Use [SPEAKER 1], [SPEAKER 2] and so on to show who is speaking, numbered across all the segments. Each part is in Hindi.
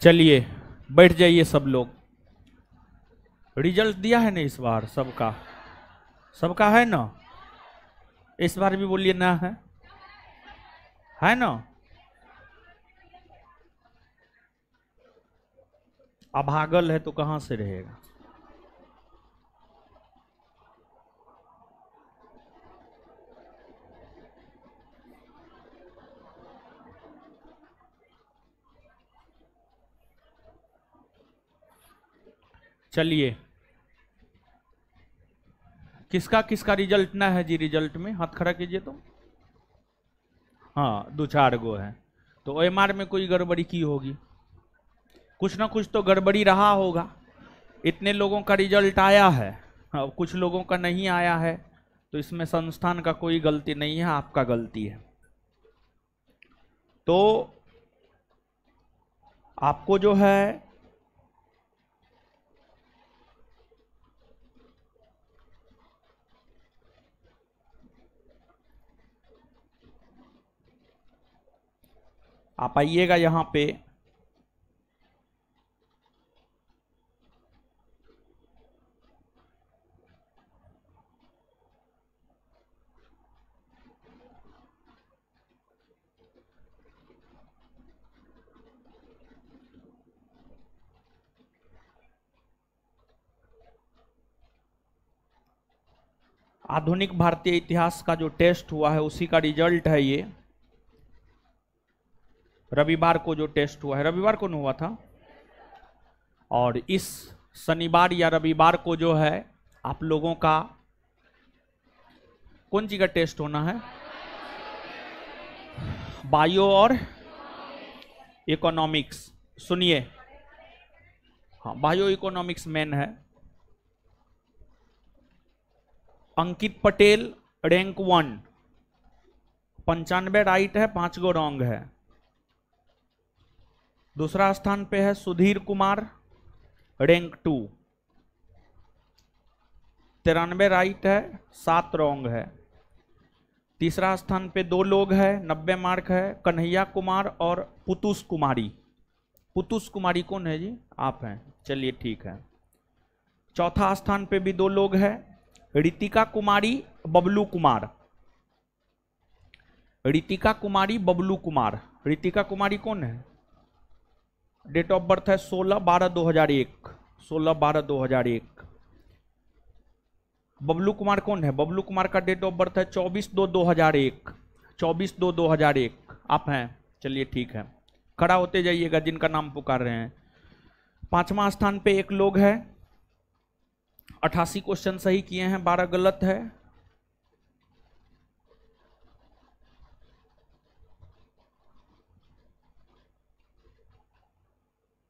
[SPEAKER 1] चलिए बैठ जाइए सब लोग। रिजल्ट दिया है ना इस बार सबका? सबका है ना? इस बार भी बोलिए ना है ना? अभागल है तो कहां से रहेगा। चलिए किसका किसका रिजल्ट ना है जी? रिजल्ट में हाथ खड़ा कीजिए तो। हाँ, 2-4 गो है तो ओएमआर में कोई गड़बड़ी की होगी, कुछ ना कुछ तो गड़बड़ी रहा होगा। इतने लोगों का रिजल्ट आया है, हाँ, कुछ लोगों का नहीं आया है, तो इसमें संस्थान का कोई गलती नहीं है, आपका गलती है। तो आपको जो है आप आइएगा यहाँ पे, आधुनिक भारतीय इतिहास का जो टेस्ट हुआ है उसी का रिजल्ट है ये। रविवार को जो टेस्ट हुआ है, रविवार को नहीं हुआ था, और इस शनिवार या रविवार को जो है आप लोगों का कौन सी का टेस्ट होना है? बायो और इकोनॉमिक्स। सुनिए, हाँ, बायो इकोनॉमिक्स मेन है। अंकित पटेल रैंक 1, 95 राइट है, 5 गो रॉन्ग है। दूसरा स्थान पे है सुधीर कुमार रैंक 2, 93 राइट है, 7 रॉन्ग है। तीसरा स्थान पे 2 लोग हैं, 90 मार्क है, कन्हैया कुमार और पुतुस कुमारी। पुतुस कुमारी कौन है जी? आप हैं, चलिए ठीक है। चौथा स्थान पे भी 2 लोग हैं, रितिका कुमारी, बबलू कुमार। रितिका कुमारी, बबलू कुमार। रितिका कुमारी कौन है? डेट ऑफ बर्थ है 16/12/2001, 16/12/2001। बबलू कुमार कौन है? बबलू कुमार का डेट ऑफ बर्थ है 24/2/2001, 24/2/2001। आप हैं, चलिए ठीक है। खड़ा होते जाइएगा जिनका नाम पुकार रहे हैं। पांचवा स्थान पे 1 लोग है, 88 क्वेश्चन सही किए हैं, 12 गलत है।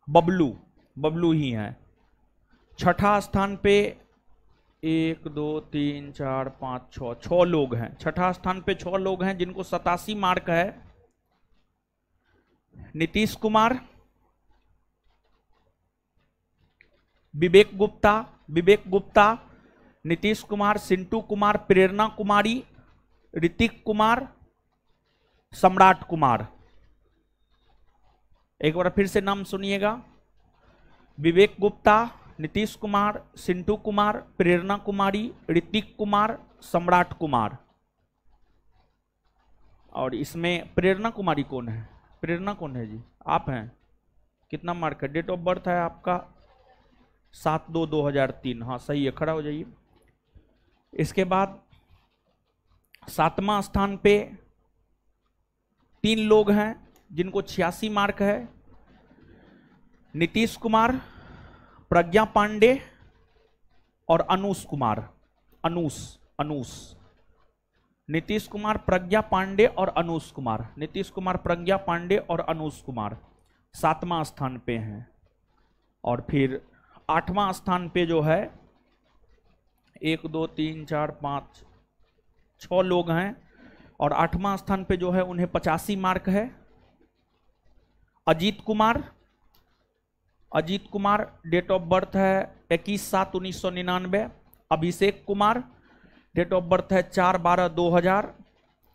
[SPEAKER 1] बबलू, बबलू ही है। छठा स्थान पे 1 2 3 4 5 6 लोग हैं। छठा स्थान पे 6 लोग हैं जिनको 87 मार्क है। नीतीश कुमार, विवेक गुप्ता, नीतीश कुमार, सिंटू कुमार, प्रेरणा कुमारी, ऋतिक कुमार, सम्राट कुमार। एक बार फिर से नाम सुनिएगा, विवेक गुप्ता, नीतीश कुमार, सिंटू कुमार, प्रेरणा कुमारी, ऋतिक कुमार, सम्राट कुमार। और इसमें प्रेरणा कुमारी कौन है? प्रेरणा कौन है जी? आप हैं। कितना मार्क है? डेट ऑफ बर्थ है आपका 7/2/2003। हाँ सही है, खड़ा हो जाइए। इसके बाद 7वां स्थान पे 3 लोग हैं जिनको 86 मार्क है। नीतीश कुमार, प्रज्ञा पांडे और अनुष कुमार। अनुष नीतीश कुमार, प्रज्ञा पांडे और अनुष कुमार। नीतीश कुमार, प्रज्ञा पांडे और अनुष कुमार 7वां स्थान पे हैं। और फिर 8वां स्थान पे जो है 1 2 3 4 5 6 लोग हैं, और 8वां स्थान पे जो है उन्हें 85 मार्क है। Ajit Kumar, date of birth है 21/7/1999। Abhishek Kumar, date of birth है 4/12/2000।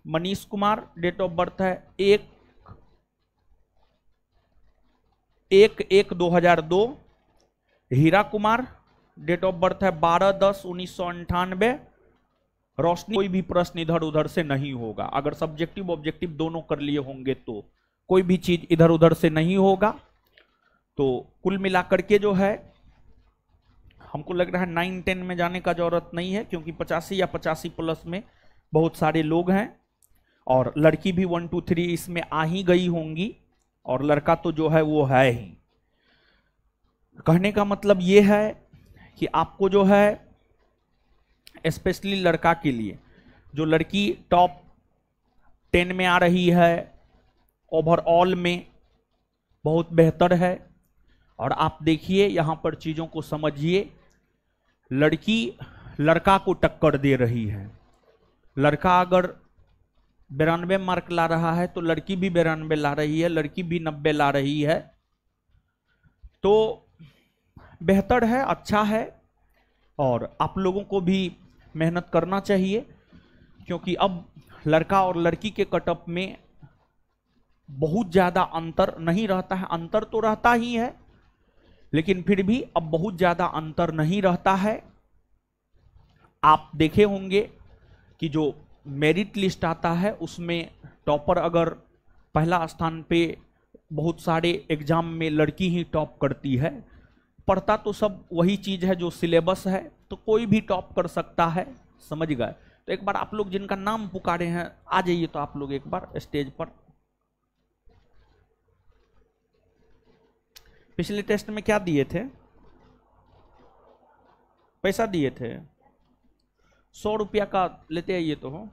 [SPEAKER 1] Manish Kumar, date of birth है 1 1/1/2002। Hira Kumar, date of birth है 12/10/1998। रोशनी, कोई भी प्रश्न इधर उधर से नहीं होगा, अगर सब्जेक्टिव ऑब्जेक्टिव दोनों कर लिए होंगे तो कोई भी चीज इधर उधर से नहीं होगा। तो कुल मिलाकर के जो है हमको लग रहा है 9-10 में जाने का जरूरत नहीं है, क्योंकि 85 या 85 प्लस में बहुत सारे लोग हैं, और लड़की भी 1 2 3 इसमें आ ही गई होंगी, और लड़का तो जो है वो है ही। कहने का मतलब ये है कि आपको जो है स्पेशली लड़का के लिए, जो लड़की टॉप 10 में आ रही है ओवरऑल में, बहुत बेहतर है। और आप देखिए यहां पर चीजों को समझिए, लड़की लड़का को टक्कर दे रही है। लड़का अगर 92 मार्क ला रहा है तो लड़की भी 92 ला रही है, लड़की भी 90 ला रही है, तो बेहतर है, अच्छा है। और आप लोगों को भी मेहनत करना चाहिए, क्योंकि अब लड़का और लड़की के कटअप में बहुत ज्यादा अंतर नहीं रहता है। अंतर तो रहता ही है, लेकिन फिर भी अब बहुत ज्यादा अंतर नहीं रहता है। आप देखे होंगे कि जो मेरिट लिस्ट आता है उसमें टॉपर अगर पहला स्थान पे, बहुत सारे एग्जाम में लड़की ही टॉप करती है। पढ़ता तो सब वही चीज है जो सिलेबस है, तो कोई भी टॉप कर सकता है, समझ गए। तो एक बार आप लोग जिनका नाम पुकारे हैं आ जाइए, तो आप लोग एक बार स्टेज पर। पिछले टेस्ट में क्या दिए थे? पैसा दिए थे, 100 रुपया का लेते आइए तो हो।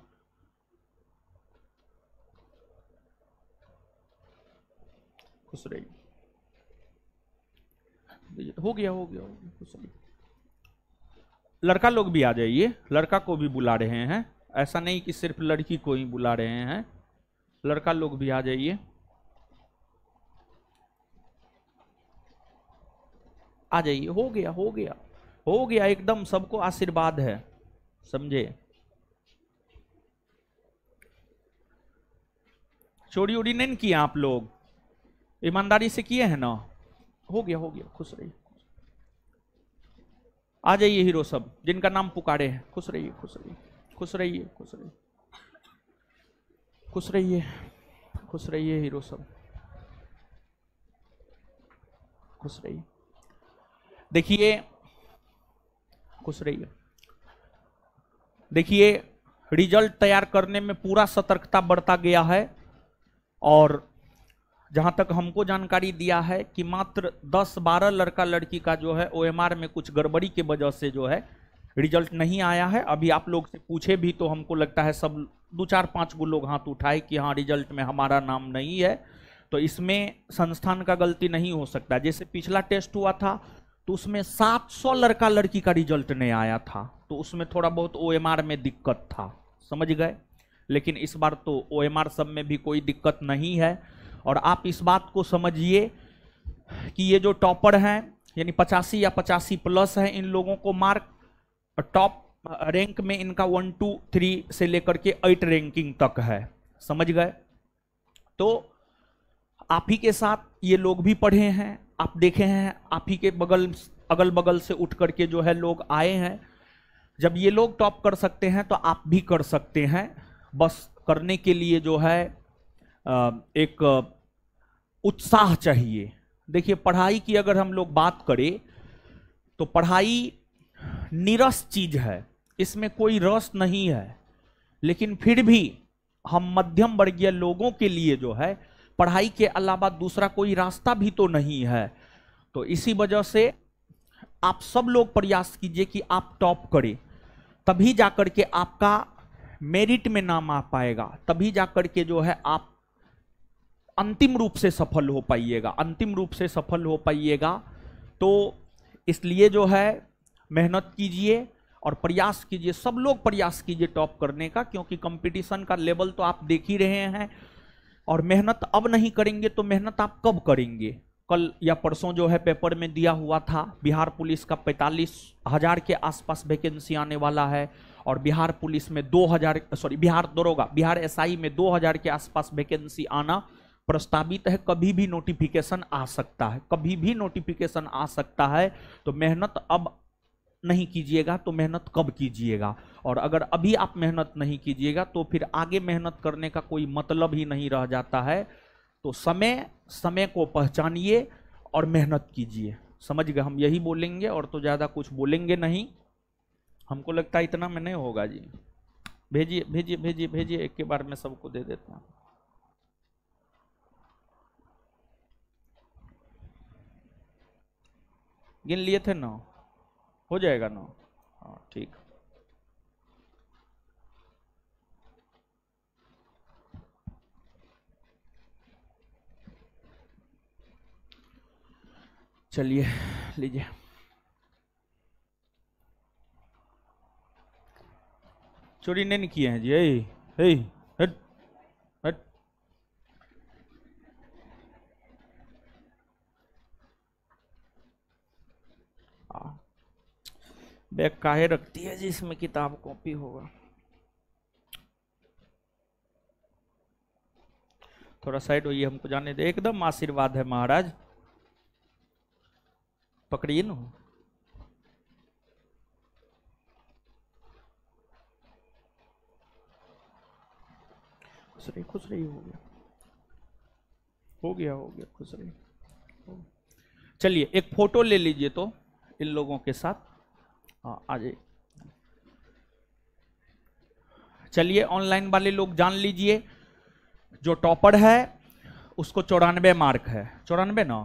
[SPEAKER 1] खुश रहिए, हो गया हो गया, खुश रहिए। लड़का लोग भी आ जाइए, लड़का को भी बुला रहे हैं, ऐसा नहीं कि सिर्फ लड़की को ही बुला रहे हैं, लड़का लोग भी आ जाइए, आ जाइए। हो गया हो गया हो गया, एकदम सबको आशीर्वाद है, समझे। चोरी उड़ी नहीं किया आप लोग, ईमानदारी से किए हैं ना? हो गया हो गया, खुश रहिए। आ जाइए हीरो सब, जिनका नाम पुकारे हैं, खुश रहिए खुश रहिए खुश रहिए खुश रहिए खुश रहिए खुश रहिए हीरो सब, खुश रहिए। देखिए, खुश रहिए। देखिए, रिजल्ट तैयार करने में पूरा सतर्कता बरता गया है, और जहां तक हमको जानकारी दिया है कि मात्र 10-12 लड़का लड़की का जो है OMR में कुछ गड़बड़ी के वजह से जो है रिजल्ट नहीं आया है। अभी आप लोग से पूछे भी तो हमको लगता है सब 2-4-5 गो लोग हाथ उठाए कि हाँ रिजल्ट में हमारा नाम नहीं है, तो इसमें संस्थान का गलती नहीं हो सकता। जैसे पिछला टेस्ट हुआ था तो उसमें 700 लड़का लड़की का रिजल्ट नहीं आया था, तो उसमें थोड़ा बहुत OMR में दिक्कत था, समझ गए। लेकिन इस बार तो OMR सब में भी कोई दिक्कत नहीं है। और आप इस बात को समझिए कि ये जो टॉपर हैं, यानी 85 या 85 प्लस है, इन लोगों को मार्क टॉप रैंक में इनका 1 2 3 से लेकर के 8 रैंकिंग तक है, समझ गए। तो आप ही के साथ ये लोग भी पढ़े हैं, आप देखे हैं, आप ही के अगल बगल से उठ करके जो है लोग आए हैं। जब ये लोग टॉप कर सकते हैं तो आप भी कर सकते हैं। बस करने के लिए जो है एक उत्साह चाहिए। देखिए, पढ़ाई की अगर हम लोग बात करें तो पढ़ाई नीरस चीज है, इसमें कोई रस नहीं है, लेकिन फिर भी हम मध्यम वर्गीय लोगों के लिए जो है पढ़ाई के अलावा दूसरा कोई रास्ता भी तो नहीं है। तो इसी वजह से आप सब लोग प्रयास कीजिए कि आप टॉप करें, तभी जाकर के आपका मेरिट में नाम आ पाएगा, तभी जाकर के जो है आप अंतिम रूप से सफल हो पाइएगा, अंतिम रूप से सफल हो पाइएगा। तो इसलिए जो है मेहनत कीजिए और प्रयास कीजिए, सब लोग प्रयास कीजिए टॉप करने का, क्योंकि कंपटीशन का लेवल तो आप देख ही रहे हैं। और मेहनत अब नहीं करेंगे तो मेहनत आप कब करेंगे? कल या परसों जो है पेपर में दिया हुआ था, बिहार पुलिस का 45,000 के आसपास वैकेंसी आने वाला है, और बिहार पुलिस में 2000, सॉरी बिहार दरोगा, बिहार SI में 2000 के आसपास वैकेंसी आना प्रस्तावित है, कभी भी नोटिफिकेशन आ सकता है, कभी भी नोटिफिकेशन आ सकता है। तो मेहनत अब नहीं कीजिएगा तो मेहनत कब कीजिएगा? और अगर अभी आप मेहनत नहीं कीजिएगा तो फिर आगे मेहनत करने का कोई मतलब ही नहीं रह जाता है। तो समय को पहचानिए और मेहनत कीजिए। समझ गए? हम यही बोलेंगे और तो ज्यादा कुछ बोलेंगे नहीं। हमको लगता है इतना में नहीं होगा जी। भेजिए भेजिए भेजिए भेजिए, एक के बार में सबको दे देता हूँ। गिन लिए थे 9? हो जाएगा 9? हाँ ठीक। चलिए लीजिए। चोरी नहीं किए हैं जी। हे हट हट। बैग काहे रखती है जी, इसमें किताब कॉपी होगा। थोड़ा साइड होइए, हमको जाने दे। एकदम आशीर्वाद है महाराज, पकड़िए ना। खुश रही खुश रही। हो गया हो गया हो गया, खुश रही। चलिए एक फोटो ले लीजिए तो इन लोगों के साथ। हाँ आ जाइए। चलिए ऑनलाइन वाले लोग जान लीजिए, जो टॉपर है उसको 94 मार्क है। 94 ना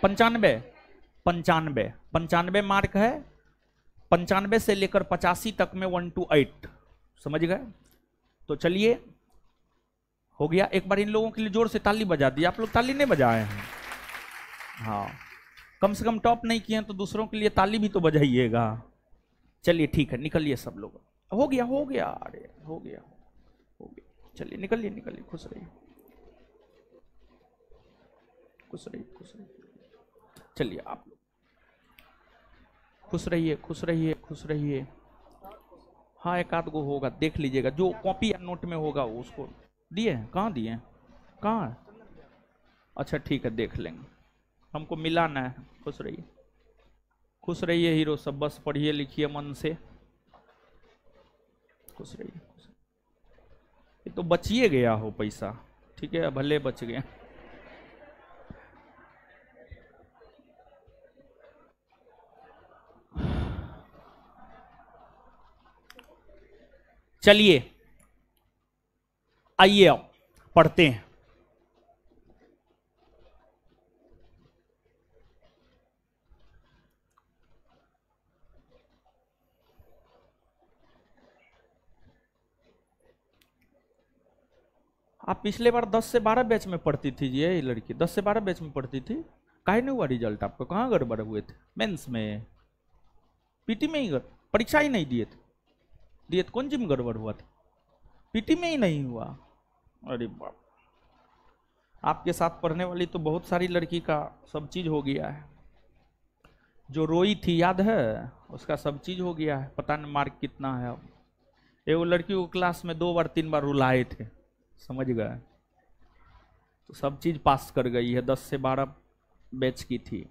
[SPEAKER 1] 95? 95 मार्क है। 95 से लेकर 85 तक में 1 to 8। समझ गए? तो चलिए हो गया। एक बार इन लोगों के लिए जोर से ताली बजा दी। आप लोग ताली नहीं बजाए हैं? हाँ, कम से कम टॉप नहीं किए तो दूसरों के लिए ताली भी तो बजाइएगा। चलिए ठीक है, निकलिए सब लोग। हो गया हो गया, अरे हो गया हो गया। चलिए निकलिए निकलिए, खुश रहिए खुश रहिए खुश रहिए। चलिए आप लोग खुश रहिए खुश रहिए खुश रहिए। हाँ एक आध गो होगा, देख लीजिएगा। जो कॉपी या नोट में होगा वो उसको दिए हैं। कहाँ दिए हैं? कहाँ है? अच्छा ठीक है, देख लेंगे। हमको मिलाना है। खुश रहिए खुश रहिए हीरो सब, बस पढ़िए लिखिए मन से। खुश रहिए। ये तो बचिए गया हो पैसा, ठीक है, भले बच गए। चलिए आइए अब पढ़ते हैं। आप पिछले बार 10 से 12 बैच में पढ़ती थी जी, ये लड़की 10 से 12 बैच में पढ़ती थी। काहे नहीं हुआ रिजल्ट आपका? कहाँ गड़बड़ हुए थे? मेंस में? पीटी में ही परीक्षा ही नहीं दिए थे? दिए थे? कौन जिम गड़बड़ हुआ था? पीटी में ही नहीं हुआ? अरे बाप, आपके साथ पढ़ने वाली तो बहुत सारी लड़की का सब चीज हो गया है। जो रोई थी याद है, उसका सब चीज हो गया है। पता नहीं मार्क कितना है अब। एगो लड़की को क्लास में 2 बार 3 बार रुलाए थे, समझ गए? तो सब चीज पास कर गई है। 10 से 12 बैच की थी।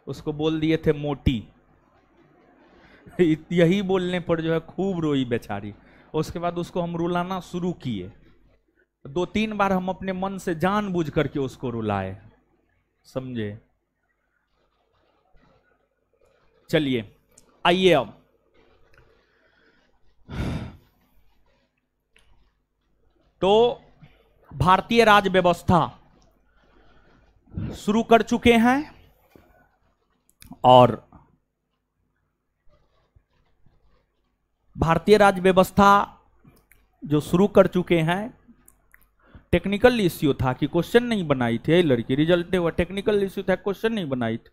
[SPEAKER 1] उसको बोल दिए थे मोटी। यही बोलने पर जो है खूब रोई बेचारी। उसके बाद उसको हम रुलाना शुरू किए। 2-3 बार हम अपने मन से जानबूझ करके उसको रुलाए, समझे? चलिए आइए अब तो भारतीय राज्य व्यवस्था शुरू कर चुके हैं और भारतीय राज्य व्यवस्था जो शुरू कर चुके हैं, टेक्निकल इश्यू था कि क्वेश्चन नहीं बनाई थी लड़की। रिजल्ट हुआ, टेक्निकल इश्यू था, क्वेश्चन नहीं बनाई थी।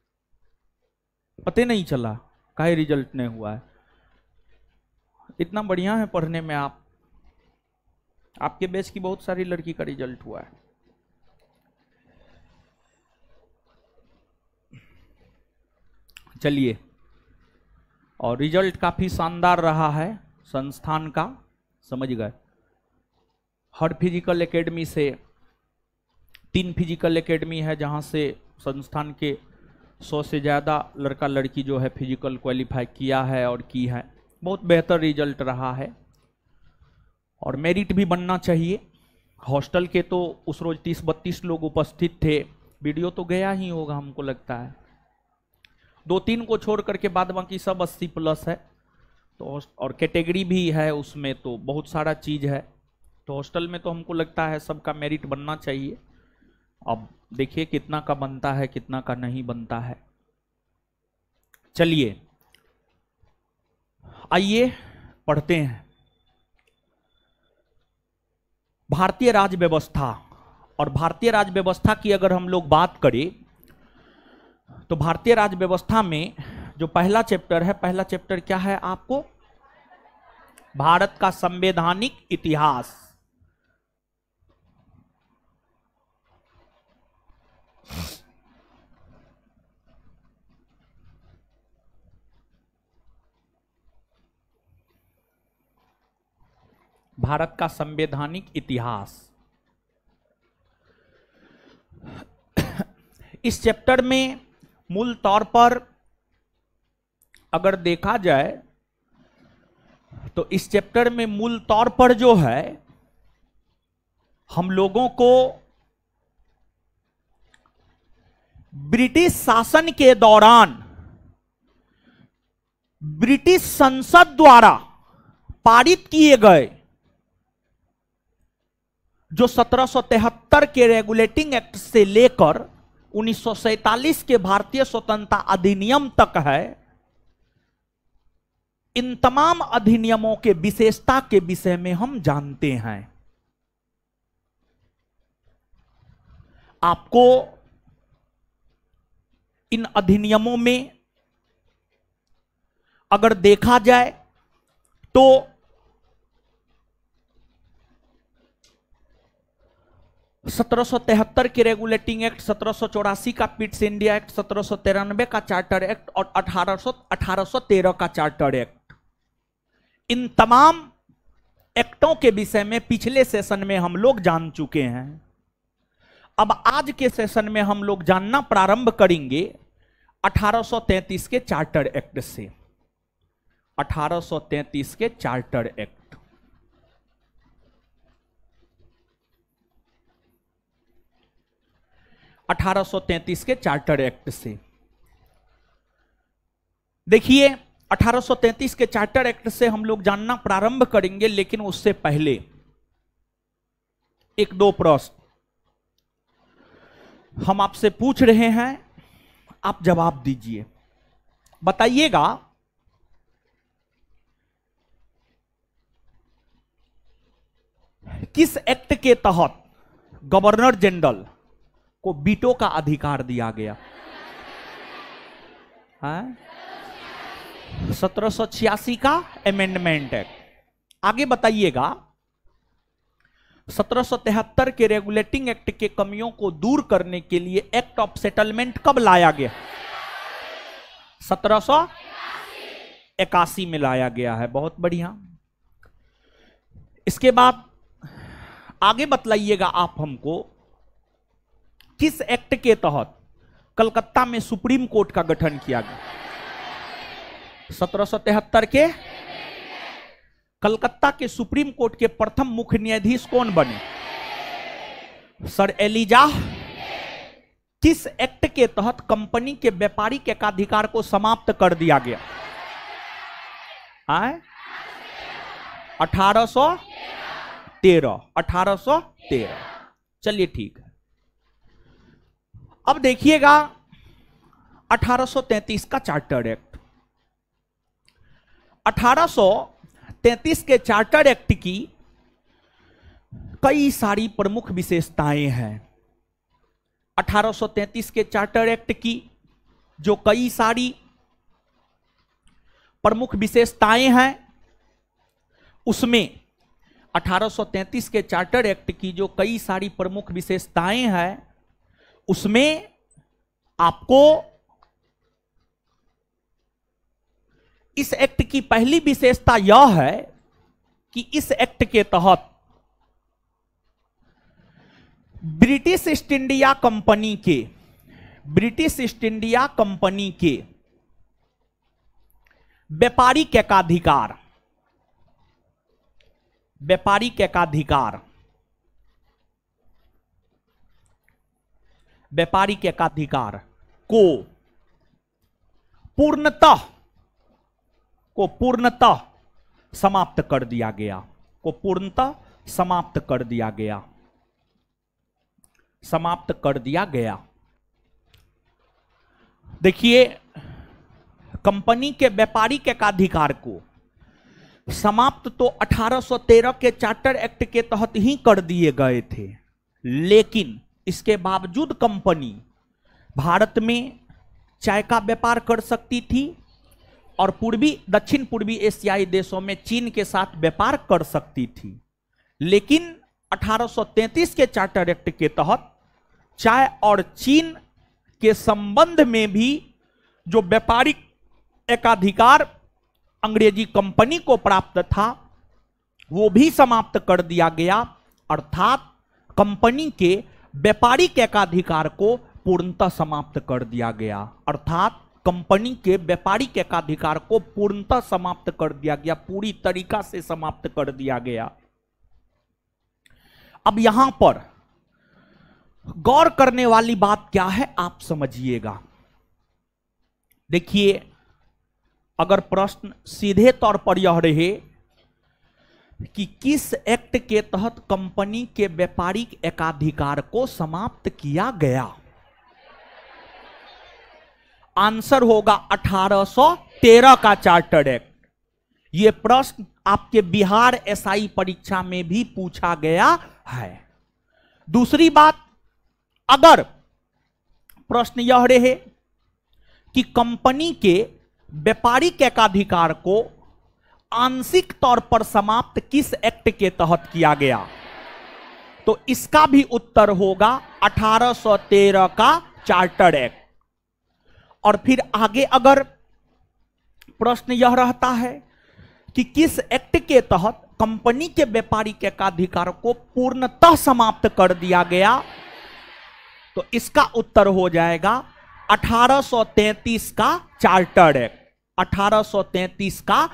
[SPEAKER 1] पता नहीं चला काहे रिजल्ट नहीं हुआ है। इतना बढ़िया है पढ़ने में आप। आपके बैच की बहुत सारी लड़की का रिजल्ट हुआ है। चलिए और रिजल्ट काफी शानदार रहा है संस्थान का, समझ गए। हर फिजिकल एकेडमी से 3 फिजिकल एकेडमी है जहां से संस्थान के 100 से ज़्यादा लड़का लड़की जो है फिजिकल क्वालिफाई किया है और की है। बहुत बेहतर रिजल्ट रहा है और मेरिट भी बनना चाहिए। हॉस्टल के तो उस रोज 30-32 लोग उपस्थित थे, वीडियो तो गया ही होगा हमको लगता है, 2-3 को छोड़ करके बाद बाकी सब 80+ है। तो और कैटेगरी भी है उसमें, तो बहुत सारा चीज है। तो हॉस्टल में तो हमको लगता है सबका मेरिट बनना चाहिए। अब देखिए कितना का बनता है कितना का नहीं बनता है। चलिए आइए पढ़ते हैं। भारतीय राज्य व्यवस्था, और भारतीय राज्य व्यवस्था की अगर हम लोग बात करें तो भारतीय राज्य व्यवस्था में जो पहला चैप्टर है, पहला चैप्टर क्या है आपको? भारत का संवैधानिक इतिहास। भारत का संवैधानिक इतिहास। इस चैप्टर में मूल तौर पर अगर देखा जाए तो इस चैप्टर में मूल तौर पर जो है हम लोगों को ब्रिटिश शासन के दौरान ब्रिटिश संसद द्वारा पारित किए गए जो 1773 के रेगुलेटिंग एक्ट से लेकर 1947 के भारतीय स्वतंत्रता अधिनियम तक है, इन तमाम अधिनियमों के विशेषता के विषय में हम जानते हैं। आपको इन अधिनियमों में अगर देखा जाए तो 1773 के रेगुलेटिंग एक्ट, 1784 का पिट्स इंडिया एक्ट, 1793 का चार्टर एक्ट और 1813 का चार्टर एक्ट, इन तमाम एक्टों के विषय में पिछले सेशन में हम लोग जान चुके हैं। अब आज के सेशन में हम लोग जानना प्रारंभ करेंगे 1833 के चार्टर एक्ट से। 1833 के चार्टर एक्ट, के चार्टर एक्ट से देखिए 1833 के चार्टर एक्ट से हम लोग जानना प्रारंभ करेंगे, लेकिन उससे पहले 1-2 प्रश्न हम आपसे पूछ रहे हैं, आप जवाब दीजिए। बताइएगा किस एक्ट के तहत गवर्नर जनरल को वीटो का अधिकार दिया गया? 1786 का अमेंडमेंट एक्ट। आगे बताइएगा 1773 के रेगुलेटिंग एक्ट के कमियों को दूर करने के लिए एक्ट ऑफ सेटलमेंट कब लाया गया? 1781 में लाया गया है। बहुत बढ़िया। इसके बाद आगे बतलाइएगा आप हमको किस एक्ट के तहत कलकत्ता में सुप्रीम कोर्ट का गठन किया गया? 1773 के कलकत्ता के सुप्रीम कोर्ट के प्रथम मुख्य न्यायाधीश कौन बने? Sir Elijah. किस एक्ट के तहत कंपनी के व्यापारिक एकाधिकार को समाप्त कर दिया गया? 1813। चलिए ठीक है। अब देखिएगा 1833 का चार्टर एक्ट। 1833 के चार्टर एक्ट की कई सारी प्रमुख विशेषताएं हैं। 1833 के चार्टर एक्ट की जो कई सारी प्रमुख विशेषताएं हैं, उसमें 1833 के चार्टर एक्ट की जो कई सारी प्रमुख विशेषताएं हैं, उसमें आपको इस एक्ट की पहली विशेषता यह है कि इस एक्ट के तहत ब्रिटिश ईस्ट इंडिया कंपनी के व्यापारिक एकाधिकार को पूर्णतः समाप्त कर दिया गया। देखिए, कंपनी के व्यापारिक एकाधिकार को समाप्त तो 1813 के चार्टर एक्ट के तहत ही कर दिए गए थे, लेकिन इसके बावजूद कंपनी भारत में चाय का व्यापार कर सकती थी और दक्षिण पूर्वी एशियाई देशों में चीन के साथ व्यापार कर सकती थी। लेकिन 1833 के चार्टर एक्ट के तहत चाय और चीन के संबंध में भी जो व्यापारिक एकाधिकार अंग्रेजी कंपनी को प्राप्त था वो भी समाप्त कर दिया गया, अर्थात कंपनी के व्यापारिक एकाधिकार को पूर्णतः समाप्त कर दिया गया। पूरी तरीका से समाप्त कर दिया गया। अब यहां पर गौर करने वाली बात क्या है, आप समझिएगा। देखिए, अगर प्रश्न सीधे तौर पर यह रहे कि किस एक्ट के तहत कंपनी के व्यापारिक एकाधिकार को समाप्त किया गया, आंसर होगा 1813 का चार्टर एक्ट। यह प्रश्न आपके बिहार एसआई परीक्षा में भी पूछा गया है। दूसरी बात, अगर प्रश्न यह रहे कि कंपनी के व्यापारिक एकाधिकार को आंशिक तौर पर समाप्त किस एक्ट के तहत किया गया, तो इसका भी उत्तर होगा 1813 का चार्टर एक्ट। और फिर आगे अगर प्रश्न यह रहता है कि किस एक्ट के तहत कंपनी के व्यापारिक एकाधिकार को पूर्णतः समाप्त कर दिया गया, तो इसका उत्तर हो जाएगा 1833 का चार्टर एक्ट। 1833 का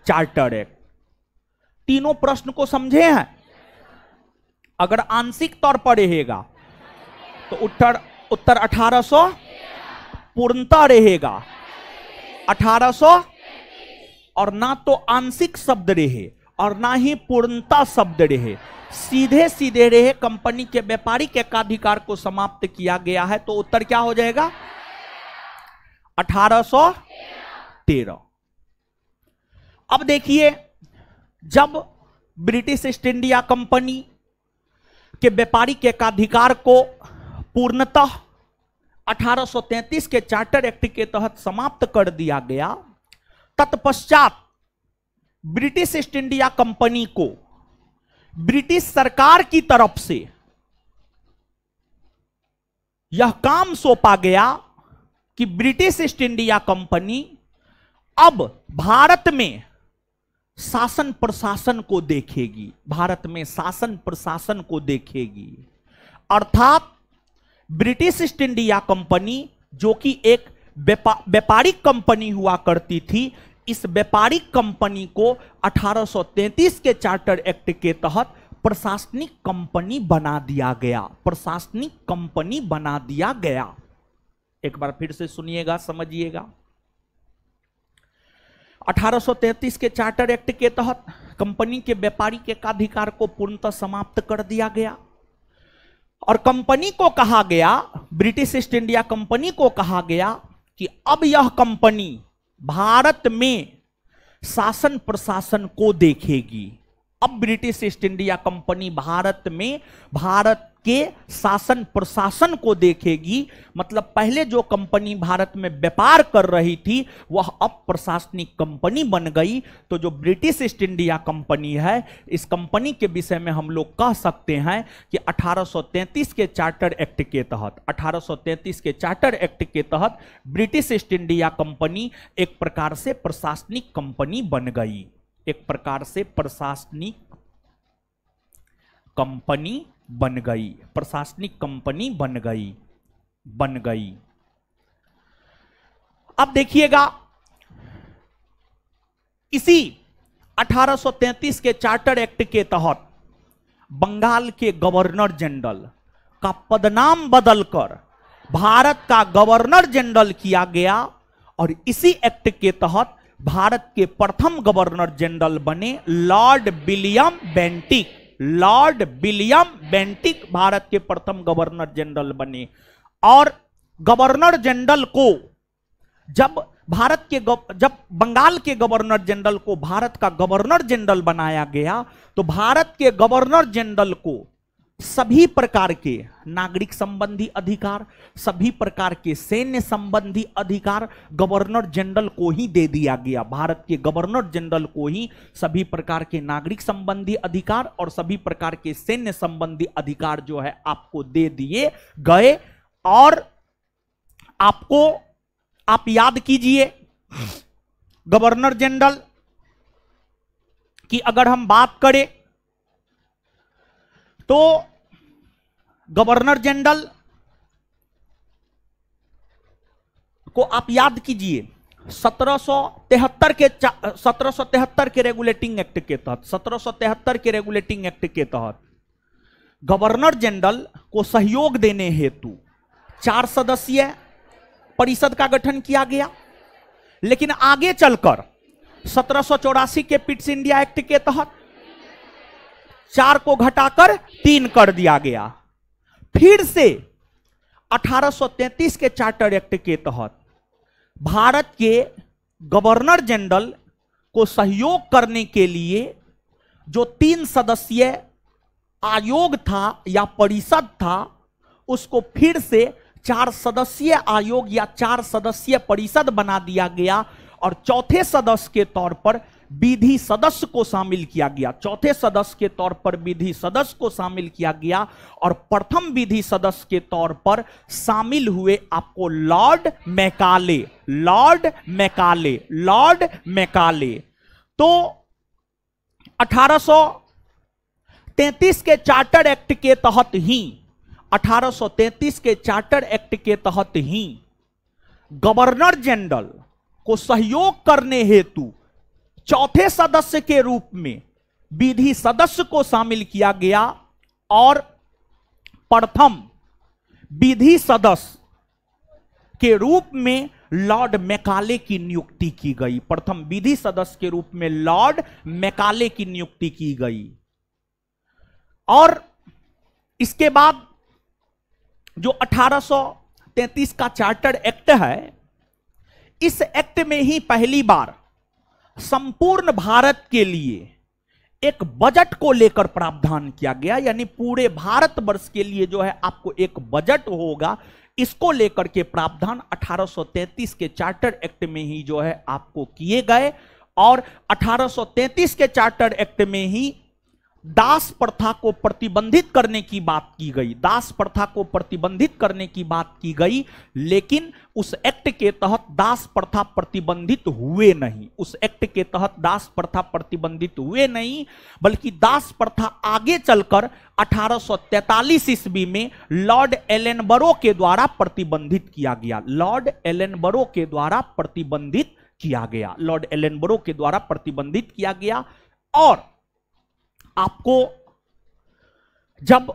[SPEAKER 1] चार्टर एक्ट। तीनों प्रश्न को समझे हैं? अगर आंशिक तौर पर रहेगा तो उत्तर 1800, पूर्णतः रहेगा 1800, और ना तो आंशिक शब्द रहे और ना ही पूर्णतः शब्द रहे, सीधे सीधे रहे कंपनी के व्यापारिक एकाधिकार को समाप्त किया गया है, तो उत्तर क्या हो जाएगा? 1813। अब देखिए, जब ब्रिटिश ईस्ट इंडिया कंपनी के व्यापारिक एकाधिकार को पूर्णतः 1833 के चार्टर एक्ट के तहत समाप्त कर दिया गया, तत्पश्चात ब्रिटिश ईस्ट इंडिया कंपनी को ब्रिटिश सरकार की तरफ से यह काम सौंपा गया कि ब्रिटिश ईस्ट इंडिया कंपनी अब भारत में शासन प्रशासन को देखेगी। अर्थात ब्रिटिश ईस्ट इंडिया कंपनी, जो कि एक व्यापारिक कंपनी हुआ करती थी, इस व्यापारिक कंपनी को 1833 के चार्टर एक्ट के तहत प्रशासनिक कंपनी बना दिया गया। एक बार फिर से सुनिएगा, समझिएगा। 1833 के चार्टर एक्ट के तहत कंपनी के व्यापारिक एकाधिकार को पूर्णतः समाप्त कर दिया गया और कंपनी को कहा गया, ब्रिटिश ईस्ट इंडिया कंपनी को कहा गया कि अब यह कंपनी भारत में शासन प्रशासन को देखेगी। अब British east India company Bharat में भारत के शासन प्रशासन को देखेगी। मतलब पहले जो कंपनी भारत में व्यापार कर रही थी वह अब प्रशासनिक कंपनी बन गई। तो जो ब्रिटिश ईस्ट इंडिया कंपनी है, इस कंपनी के विषय में हम लोग कह सकते हैं कि 1833 के चार्टर एक्ट के तहत 1833 के चार्टर एक्ट के तहत ब्रिटिश ईस्ट इंडिया कंपनी एक प्रकार से प्रशासनिक कंपनी बन गई। एक प्रकार से प्रशासनिक कंपनी बन गई, प्रशासनिक कंपनी बन गई। अब देखिएगा, इसी 1833 के चार्टर एक्ट के तहत बंगाल के गवर्नर जनरल का पदनाम बदलकर भारत का गवर्नर जनरल किया गया और इसी एक्ट के तहत भारत के प्रथम गवर्नर जनरल बने Lord William Bentinck. Lord William Bentinck Bharat के प्रथम गवर्नर जनरल बने। और गवर्नर जनरल को जब बंगाल के गवर्नर जनरल को भारत का गवर्नर जनरल बनाया गया तो भारत के गवर्नर जनरल को सभी प्रकार के नागरिक संबंधी अधिकार, सभी प्रकार के सैन्य संबंधी अधिकार गवर्नर जनरल को ही दे दिया गया। भारत के गवर्नर जनरल को ही सभी प्रकार के नागरिक संबंधी अधिकार और सभी प्रकार के सैन्य संबंधी अधिकार जो है आपको दे दिए गए। और आप याद कीजिए, गवर्नर जनरल की अगर हम बात करें तो गवर्नर जनरल को आप याद कीजिए 1773 के रेगुलेटिंग एक्ट के तहत 1773 के रेगुलेटिंग एक्ट के तहत गवर्नर जनरल को सहयोग देने हेतु 4 सदस्यीय परिषद का गठन किया गया। लेकिन आगे चलकर 1784 के पिट्स इंडिया एक्ट के तहत 4 को घटाकर 3 कर दिया गया। फिर से 1833 के चार्टर एक्ट के तहत भारत के गवर्नर जनरल को सहयोग करने के लिए जो 3 सदस्यीय आयोग था या परिषद था, उसको फिर से 4 सदस्यीय आयोग या 4 सदस्यीय परिषद बना दिया गया और चौथे सदस्य के तौर पर विधि सदस्य को शामिल किया गया। चौथे सदस्य के तौर पर विधि सदस्य को शामिल किया गया और प्रथम विधि सदस्य के तौर पर शामिल हुए आपको लॉर्ड मैकाले। तो 1833 के चार्टर एक्ट के तहत ही 1833 के चार्टर एक्ट के तहत ही गवर्नर जनरल को सहयोग करने हेतु चौथे सदस्य के रूप में विधि सदस्य को शामिल किया गया और प्रथम विधि सदस्य के रूप में लॉर्ड मैकाले की नियुक्ति की गई। प्रथम विधि सदस्य के रूप में लॉर्ड मैकाले की नियुक्ति की गई। और इसके बाद जो 1833 का चार्टर एक्ट है, इस एक्ट में ही पहली बार संपूर्ण भारत के लिए एक बजट को लेकर प्रावधान किया गया। यानी पूरे भारतवर्ष के लिए जो है आपको एक बजट होगा, इसको लेकर के प्रावधान 1833 के चार्टर एक्ट में ही जो है आपको किए गए। और 1833 के चार्टर एक्ट में ही दास प्रथा को प्रतिबंधित करने की बात की गई। दास प्रथा को प्रतिबंधित करने की बात की गई, लेकिन उस एक्ट के तहत दास प्रथा प्रतिबंधित हुए नहीं। उस एक्ट के तहत दास प्रथा प्रतिबंधित हुए नहीं, बल्कि दास प्रथा आगे चलकर 1843 ईस्वी में लॉर्ड एलनबरो के द्वारा प्रतिबंधित किया गया। लॉर्ड एलनबरो के द्वारा प्रतिबंधित किया गया। लॉर्ड एलनबरो के द्वारा प्रतिबंधित किया गया। और आपको जब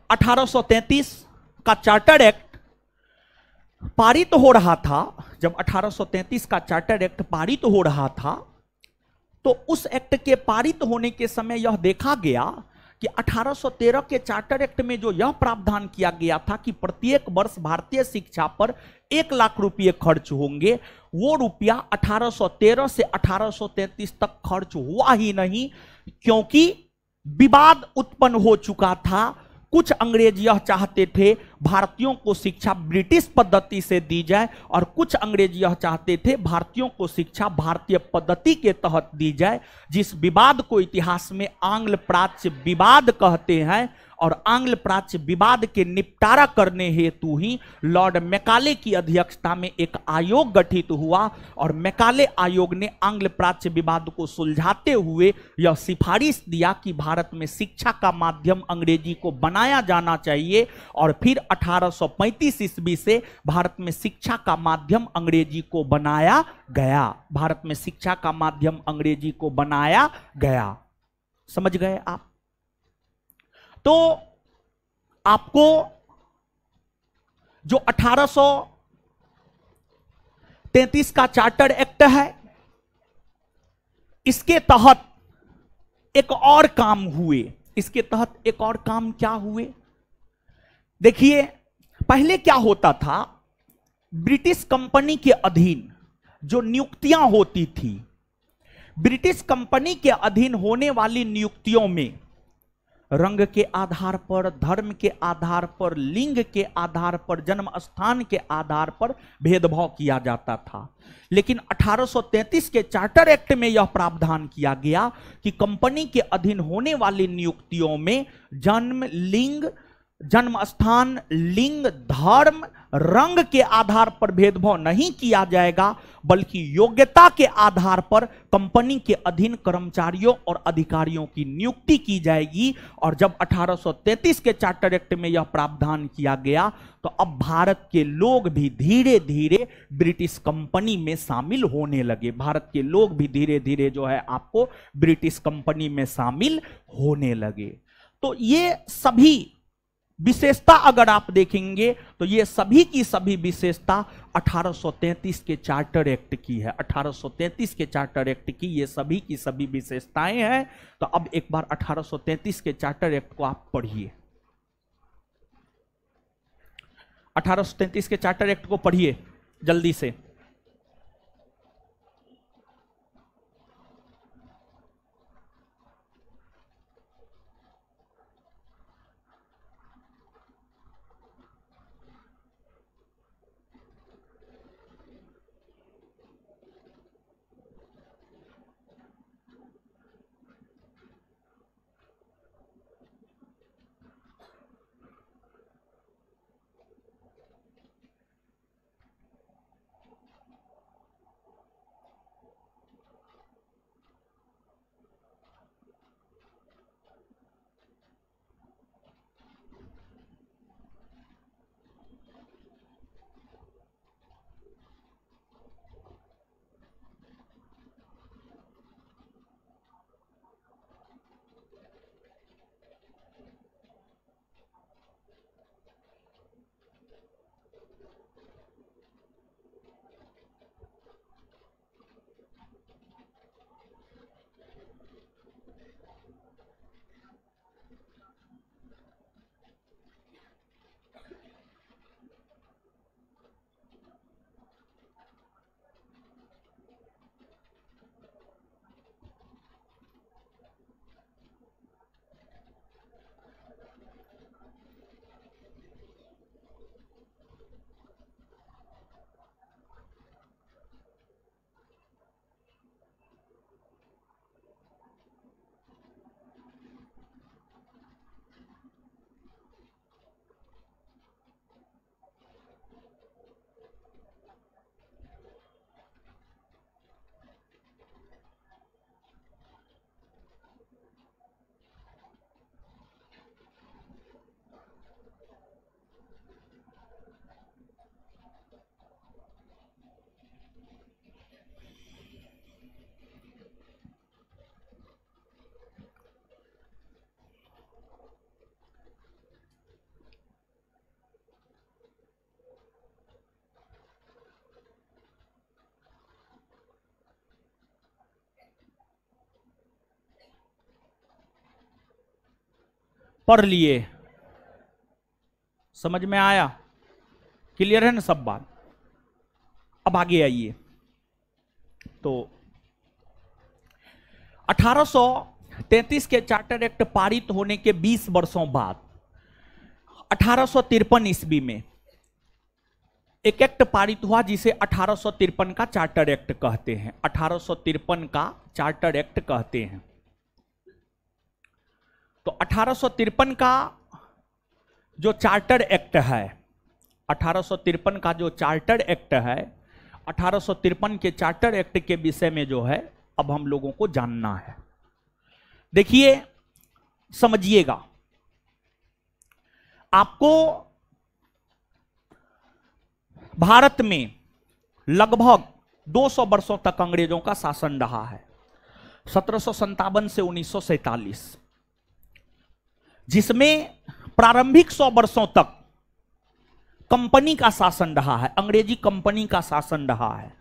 [SPEAKER 1] 1833 का चार्टर एक्ट पारित हो रहा था, जब 1833 का चार्टर एक्ट पारित हो रहा था, तो उस एक्ट के पारित होने के समय यह देखा गया कि 1813 के चार्टर एक्ट में जो यह प्रावधान किया गया था कि प्रत्येक वर्ष भारतीय शिक्षा पर 1 लाख रुपये खर्च होंगे, वो रुपया 1813 से 1833 तक खर्च हुआ ही नहीं, क्योंकि विवाद उत्पन्न हो चुका था। कुछ अंग्रेज यह चाहते थे भारतीयों को शिक्षा ब्रिटिश पद्धति से दी जाए और कुछ अंग्रेज यह चाहते थे भारतीयों को शिक्षा भारतीय पद्धति के तहत दी जाए, जिस विवाद को इतिहास में आंग्ल प्राच्य विवाद कहते हैं। और आंग्ल प्राच्य विवाद के निपटारा करने हेतु ही लॉर्ड मैकाले की अध्यक्षता में एक आयोग गठित हुआ और मैकाले आयोग ने आंग्ल प्राच्य विवाद को सुलझाते हुए यह सिफारिश दिया कि भारत में शिक्षा का माध्यम अंग्रेजी को बनाया जाना चाहिए। और फिर 1835 ईस्वी से भारत में शिक्षा का माध्यम अंग्रेजी को बनाया गया। भारत में शिक्षा का माध्यम अंग्रेजी को बनाया गया। समझ गए आप? तो आपको जो 1833 का चार्टर एक्ट है, इसके तहत एक और काम हुए। इसके तहत एक और काम क्या हुए? देखिए, पहले क्या होता था, ब्रिटिश कंपनी के अधीन जो नियुक्तियां होती थी, ब्रिटिश कंपनी के अधीन होने वाली नियुक्तियों में रंग के आधार पर, धर्म के आधार पर, लिंग के आधार पर, जन्म स्थान के आधार पर भेदभाव किया जाता था। लेकिन 1833 के चार्टर एक्ट में यह प्रावधान किया गया कि कंपनी के अधीन होने वाली नियुक्तियों में जन्म, लिंग, जन्म स्थान, लिंग, धर्म, रंग के आधार पर भेदभाव नहीं किया जाएगा, बल्कि योग्यता के आधार पर कंपनी के अधीन कर्मचारियों और अधिकारियों की नियुक्ति की जाएगी। और जब 1833 के चार्टर एक्ट में यह प्रावधान किया गया तो अब भारत के लोग भी धीरे धीरे ब्रिटिश कंपनी में शामिल होने लगे। भारत के लोग भी धीरे धीरे जो है आपको ब्रिटिश कंपनी में शामिल होने लगे। तो ये सभी विशेषता अगर आप देखेंगे तो ये सभी की सभी विशेषता 1833 के चार्टर एक्ट की है। 1833 के चार्टर एक्ट की ये सभी की सभी विशेषताएं हैं। तो अब एक बार 1833 के चार्टर एक्ट को आप पढ़िए। 1833 के चार्टर एक्ट को पढ़िए जल्दी से। पढ़ लिए, समझ में आया? क्लियर है ना सब बात? अब आगे आइए। तो 1833 के चार्टर एक्ट पारित होने के 20 वर्षों बाद 1853 ईस्वी में एक एक्ट पारित हुआ जिसे 1853 का चार्टर एक्ट कहते हैं। 1853 का चार्टर एक्ट कहते हैं। तो 1853 का जो चार्टर एक्ट है, 1853 का जो चार्टर एक्ट है, 1853 के चार्टर एक्ट के विषय में जो है अब हम लोगों को जानना है। देखिए, समझिएगा, आपको भारत में लगभग 200 वर्षों तक अंग्रेजों का शासन रहा है, 1757 से 1947, जिसमें प्रारंभिक 100 वर्षों तक कंपनी का शासन रहा है, अंग्रेजी कंपनी का शासन रहा है,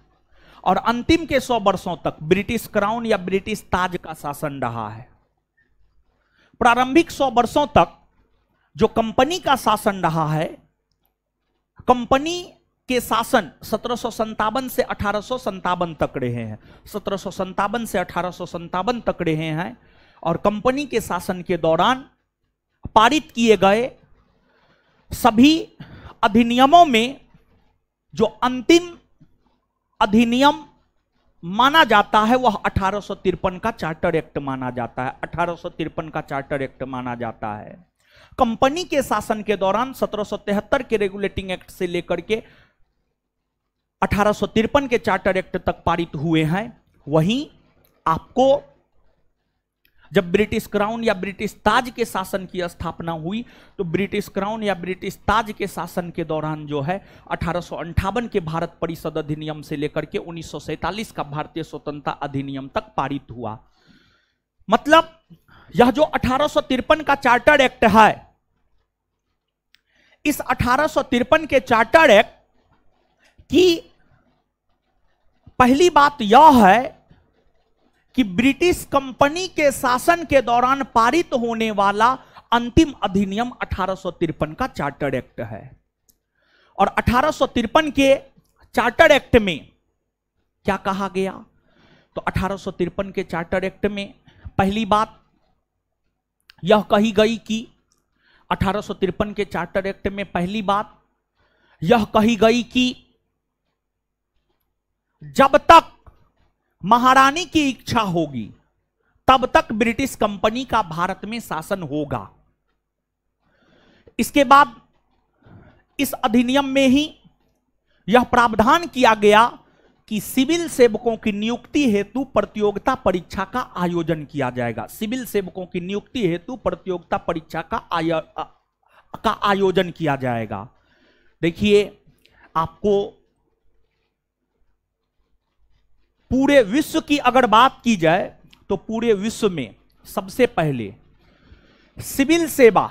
[SPEAKER 1] और अंतिम के 100 वर्षों तक ब्रिटिश क्राउन या ब्रिटिश ताज का शासन रहा है। प्रारंभिक 100 वर्षों तक जो कंपनी का शासन रहा है, कंपनी के शासन 1757 से 1857 तक रहे हैं, 1757 से 1857 तक रहे हैं, और कंपनी के शासन के दौरान पारित किए गए सभी अधिनियमों में जो अंतिम अधिनियम माना जाता है वह 1853 का चार्टर एक्ट माना जाता है। 1853 का चार्टर एक्ट माना जाता है। कंपनी के शासन के दौरान 1773 के रेगुलेटिंग एक्ट से लेकर के 1853 के चार्टर एक्ट तक पारित हुए हैं। वहीं आपको जब ब्रिटिश क्राउन या ब्रिटिश ताज के शासन की स्थापना हुई तो ब्रिटिश क्राउन या ब्रिटिश ताज के शासन के दौरान जो है 1858 के भारत परिषद अधिनियम से लेकर के 1947 का भारतीय स्वतंत्रता अधिनियम तक पारित हुआ। मतलब यह जो 1853 का चार्टर एक्ट है, इस 1853 के चार्टर एक्ट की पहली बात यह है कि ब्रिटिश कंपनी के शासन के दौरान पारित होने वाला अंतिम अधिनियम 1853 का चार्टर एक्ट है। और 1853 के चार्टर एक्ट में क्या कहा गया? तो 1853 के चार्टर एक्ट में पहली बात यह कही गई कि 1853 के चार्टर एक्ट में पहली बात यह कही गई कि जब तक महारानी की इच्छा होगी तब तक ब्रिटिश कंपनी का भारत में शासन होगा। इसके बाद इस अधिनियम में ही यह प्रावधान किया गया कि सिविल सेवकों की नियुक्ति हेतु प्रतियोगिता परीक्षा का आयोजन किया जाएगा। सिविल सेवकों की नियुक्ति हेतु प्रतियोगिता परीक्षा का आयोजन किया जाएगा। देखिए, आपको पूरे विश्व की अगर बात की जाए तो पूरे विश्व में सबसे पहले सिविल सेवा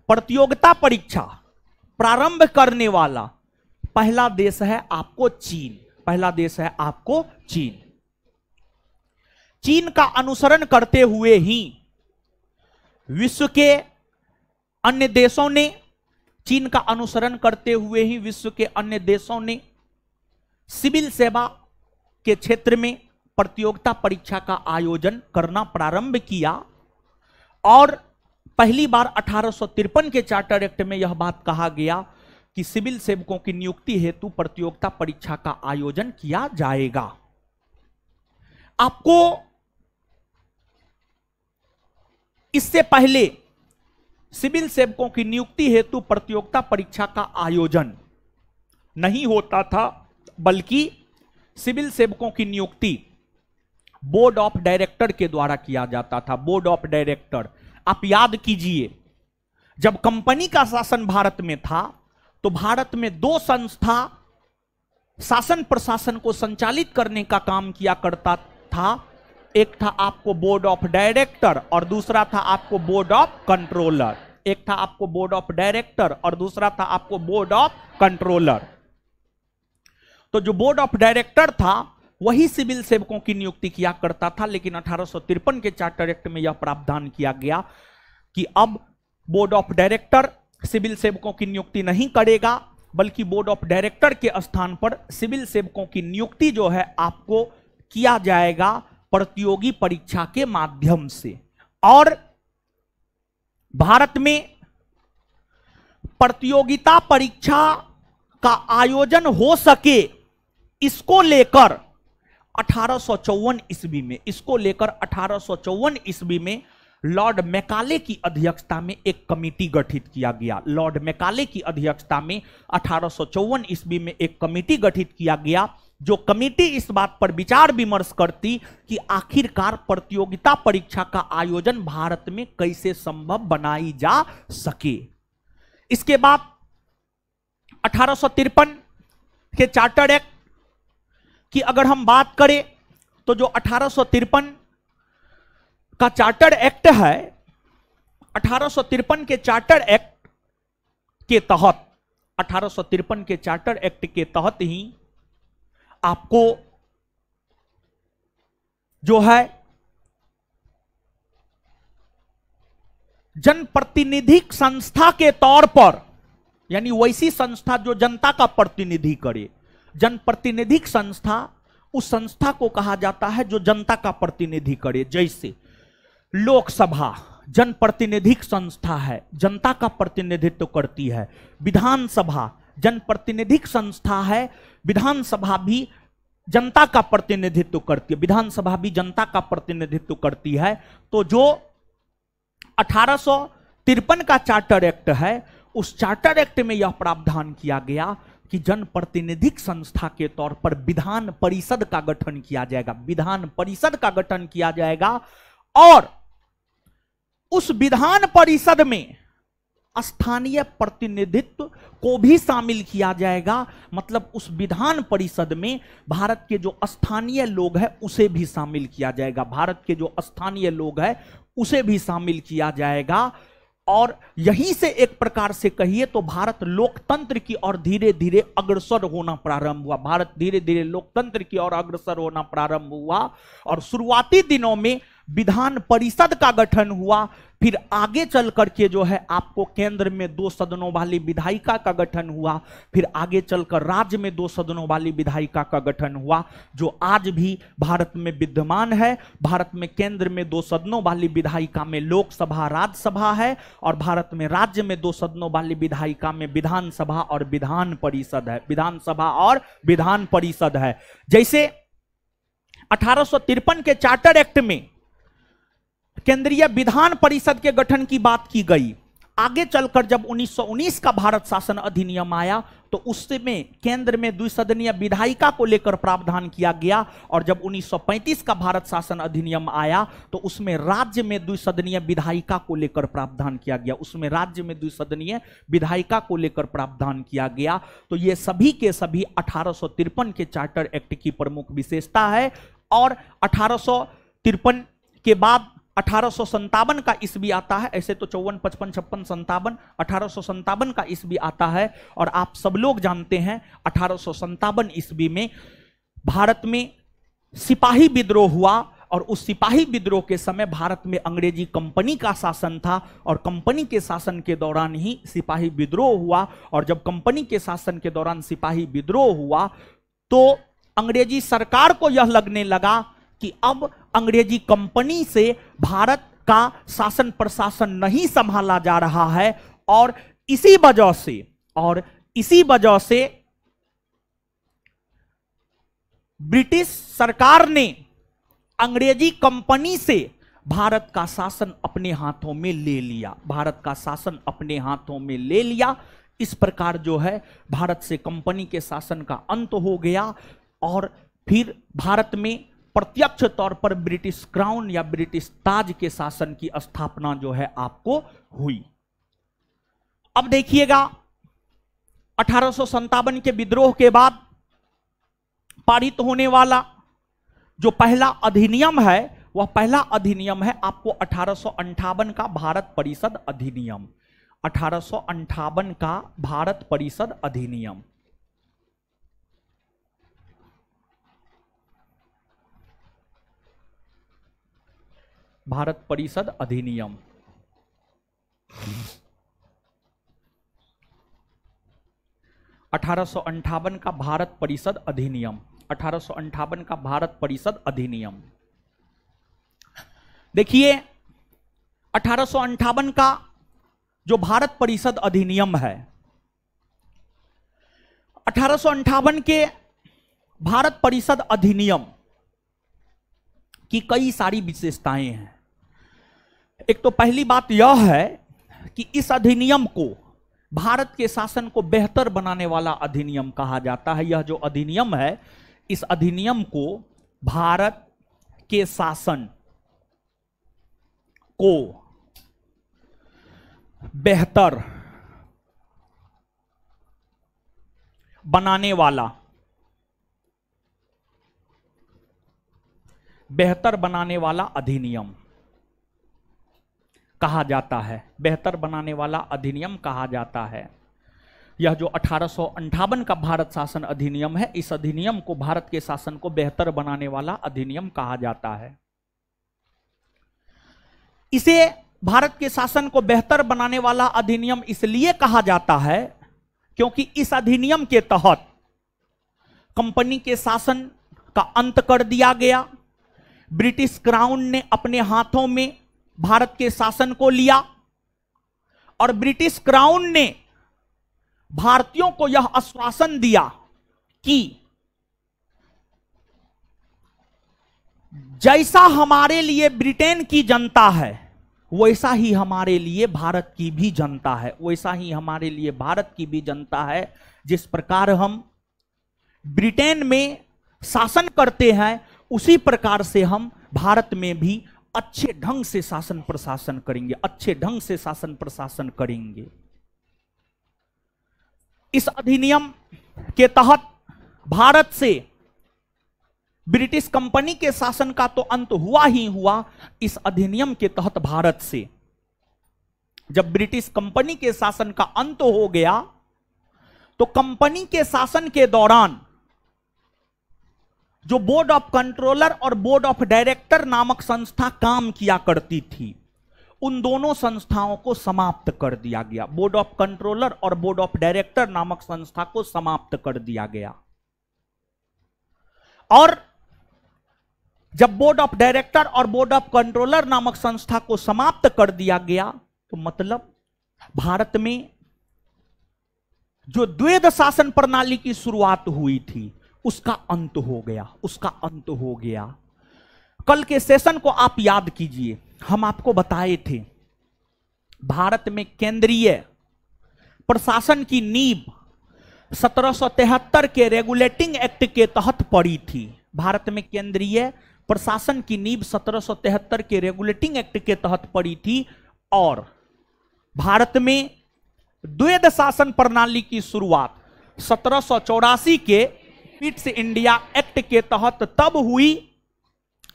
[SPEAKER 1] प्रतियोगिता परीक्षा प्रारंभ करने वाला पहला देश है आपको चीन। पहला देश है आपको चीन। चीन का अनुसरण करते हुए ही विश्व के अन्य देशों ने, चीन का अनुसरण करते हुए ही विश्व के अन्य देशों ने सिविल सेवा के क्षेत्र में प्रतियोगिता परीक्षा का आयोजन करना प्रारंभ किया। और पहली बार 1853 के चार्टर एक्ट में यह बात कहा गया कि सिविल सेवकों की नियुक्ति हेतु प्रतियोगिता परीक्षा का आयोजन किया जाएगा। आपको इससे पहले सिविल सेवकों की नियुक्ति हेतु प्रतियोगिता परीक्षा का आयोजन नहीं होता था, बल्कि सिविल सेवकों की नियुक्ति बोर्ड ऑफ डायरेक्टर के द्वारा किया जाता था। बोर्ड ऑफ डायरेक्टर, आप याद कीजिए, जब कंपनी का शासन भारत में था तो भारत में दो संस्था शासन प्रशासन को संचालित करने का काम किया करता था। एक था आपको बोर्ड ऑफ डायरेक्टर और दूसरा था आपको बोर्ड ऑफ कंट्रोलर। एक था आपको बोर्ड ऑफ डायरेक्टर और दूसरा था आपको बोर्ड ऑफ कंट्रोलर। तो जो बोर्ड ऑफ डायरेक्टर था वही सिविल सेवकों की नियुक्ति किया करता था। लेकिन 1853 के चार्टर एक्ट में यह प्रावधान किया गया कि अब बोर्ड ऑफ डायरेक्टर सिविल सेवकों की नियुक्ति नहीं करेगा, बल्कि बोर्ड ऑफ डायरेक्टर के स्थान पर सिविल सेवकों की नियुक्ति जो है आपको किया जाएगा प्रतियोगी परीक्षा के माध्यम से। और भारत में प्रतियोगिता परीक्षा का आयोजन हो सके, इसको लेकर 1854 ईस्वी में, इसको लेकर 1854 ईस्वी में लॉर्ड मैकाले की अध्यक्षता में एक कमेटी गठित किया गया। लॉर्ड मैकाले की अध्यक्षता में 1854 ईस्वी में एक कमेटी गठित किया गया, जो कमेटी इस बात पर विचार विमर्श करती कि आखिरकार प्रतियोगिता परीक्षा का आयोजन भारत में कैसे संभव बनाई जा सके। इसके बाद 1853 के चार्टर एक्ट की अगर हम बात करें तो जो 1853 का चार्टर एक्ट है, 1853 के चार्टर एक्ट के तहत, 1853 के चार्टर एक्ट के तहत ही आपको जो है जनप्रतिनिधिक संस्था के तौर पर, यानी वैसी संस्था जो जनता का प्रतिनिधि करे, जनप्रतिनिधिक संस्था, उस संस्था को कहा जाता है जो जनता का प्रतिनिधि करे। जैसे लोकसभा जनप्रतिनिधिक संस्था है, जनता का प्रतिनिधित्व करती है। विधानसभा जनप्रतिनिधिक संस्था है, विधानसभा भी जनता का प्रतिनिधित्व करती है, विधानसभा भी जनता का प्रतिनिधित्व करती है। तो जो 1853 का चार्टर एक्ट है, उस चार्टर एक्ट में यह प्रावधान किया गया कि जनप्रतिनिधिक संस्था के तौर पर विधान परिषद का गठन किया जाएगा, विधान परिषद का गठन किया जाएगा, और उस विधान परिषद में स्थानीय प्रतिनिधित्व को भी शामिल किया जाएगा। मतलब उस विधान परिषद में भारत के जो स्थानीय लोग हैं उसे भी शामिल किया जाएगा, भारत के जो स्थानीय लोग हैं उसे भी शामिल किया जाएगा। और यहीं से एक प्रकार से कहिए तो भारत लोकतंत्र की ओर धीरे धीरे अग्रसर होना प्रारंभ हुआ, भारत धीरे धीरे लोकतंत्र की ओर अग्रसर होना प्रारंभ हुआ। और शुरुआती दिनों में विधान परिषद का गठन हुआ, फिर आगे चल करके जो है आपको केंद्र में 2 सदनों वाली विधायिका का गठन हुआ, फिर आगे चलकर राज्य में 2 सदनों वाली विधायिका का गठन हुआ, जो आज भी भारत में विद्यमान है। भारत में केंद्र में 2 सदनों वाली विधायिका में लोकसभा राज्यसभा है, और भारत में राज्य में 2 सदनों वाली विधायिका में विधानसभा और विधान परिषद है, विधानसभा और विधान परिषद है। जैसे 1853 के चार्टर एक्ट में केंद्रीय विधान परिषद के गठन की बात की गई। आगे चलकर जब 1919 का भारत शासन अधिनियम आया तो उसमें केंद्र में द्विसदनीय विधायिका को लेकर प्रावधान किया गया, और जब 1935 का भारत शासन अधिनियम आया तो उसमें राज्य में द्विसदनीय विधायिका को लेकर प्रावधान किया गया, उसमें राज्य में द्विसदनीय विधायिका को लेकर प्रावधान किया गया। तो ये सभी के सभी 1853 के चार्टर एक्ट की प्रमुख विशेषता है। और 1853 के बाद 1857 का ईस्वी आता है, ऐसे तो 54, 55, 56, 57, 1857 का ईस्वी आता है। और आप सब लोग जानते हैं 1857 ईस्वी में भारत में सिपाही विद्रोह हुआ, और उस सिपाही विद्रोह के समय भारत में अंग्रेजी कंपनी का शासन था, और कंपनी के शासन के दौरान ही सिपाही विद्रोह हुआ। और जब कंपनी के शासन के दौरान सिपाही विद्रोह हुआ तो अंग्रेजी सरकार को यह लगने लगा कि अब अंग्रेजी कंपनी से भारत का शासन प्रशासन नहीं संभाला जा रहा है, और इसी वजह से ब्रिटिश सरकार ने अंग्रेजी कंपनी से भारत का शासन अपने हाथों में ले लिया, भारत का शासन अपने हाथों में ले लिया। इस प्रकार जो है भारत से कंपनी के शासन का अंत हो गया, और फिर भारत में प्रत्यक्ष तौर पर ब्रिटिश क्राउन या ब्रिटिश ताज के शासन की स्थापना जो है आपको हुई। अब देखिएगा 1857 के विद्रोह के बाद पारित होने वाला जो पहला अधिनियम है, वह पहला अधिनियम है आपको 1858 का भारत परिषद अधिनियम, 1858 का भारत परिषद अधिनियम। भारत परिषद अधिनियम 1858 का भारत परिषद अधिनियम, 1858 का भारत परिषद अधिनियम। देखिए 1858 का जो भारत परिषद अधिनियम है, 1858 के भारत परिषद अधिनियम की कई सारी विशेषताएं हैं। एक तो पहली बात यह है कि इस अधिनियम को भारत के शासन को बेहतर बनाने वाला अधिनियम कहा जाता है। यह जो अधिनियम है, इस अधिनियम को भारत के शासन को बेहतर बनाने वाला अधिनियम कहा जाता है। बेहतर बनाने वाला अधिनियम कहा जाता है। यह जो 1858 का भारत शासन अधिनियम है, इस अधिनियम को भारत के शासन को बेहतर बनाने वाला अधिनियम कहा जाता है। इसे भारत के शासन को बेहतर बनाने वाला अधिनियम इसलिए कहा जाता है क्योंकि इस अधिनियम के तहत कंपनी के शासन का अंत कर दिया गया। ब्रिटिश क्राउन ने अपने हाथों में भारत के शासन को लिया और ब्रिटिश क्राउन ने भारतीयों को यह आश्वासन दिया कि जैसा हमारे लिए ब्रिटेन की जनता है, वैसा ही हमारे लिए भारत की भी जनता है, वैसा ही हमारे लिए भारत की भी जनता है। जिस प्रकार हम ब्रिटेन में शासन करते हैं, उसी प्रकार से हम भारत में भी अच्छे ढंग से शासन प्रशासन करेंगे, अच्छे ढंग से शासन प्रशासन करेंगे। इस अधिनियम के तहत भारत से ब्रिटिश कंपनी के शासन का तो अंत हुआ ही हुआ। इस अधिनियम के तहत भारत से जब ब्रिटिश कंपनी के शासन का अंत हो गया, तो कंपनी के शासन के दौरान जो बोर्ड ऑफ कंट्रोलर और बोर्ड ऑफ डायरेक्टर नामक संस्था काम किया करती थी, उन दोनों संस्थाओं को समाप्त कर दिया गया। बोर्ड ऑफ कंट्रोलर और बोर्ड ऑफ डायरेक्टर नामक संस्था को समाप्त कर दिया गया। और जब बोर्ड ऑफ डायरेक्टर और बोर्ड ऑफ कंट्रोलर नामक संस्था को समाप्त कर दिया गया, तो मतलब भारत में जो द्वैध शासन प्रणाली की शुरुआत हुई थी, उसका अंत हो गया, उसका अंत हो गया। कल के सेशन को आप याद कीजिए, हम आपको बताए थे भारत में केंद्रीय प्रशासन की नींव 1773 के रेगुलेटिंग एक्ट के तहत पड़ी थी। भारत में केंद्रीय प्रशासन की नींव 1773 के रेगुलेटिंग एक्ट के तहत पड़ी थी और भारत में द्वैध शासन प्रणाली की शुरुआत 1784 के पिट्स इंडिया एक्ट के तहत तब हुई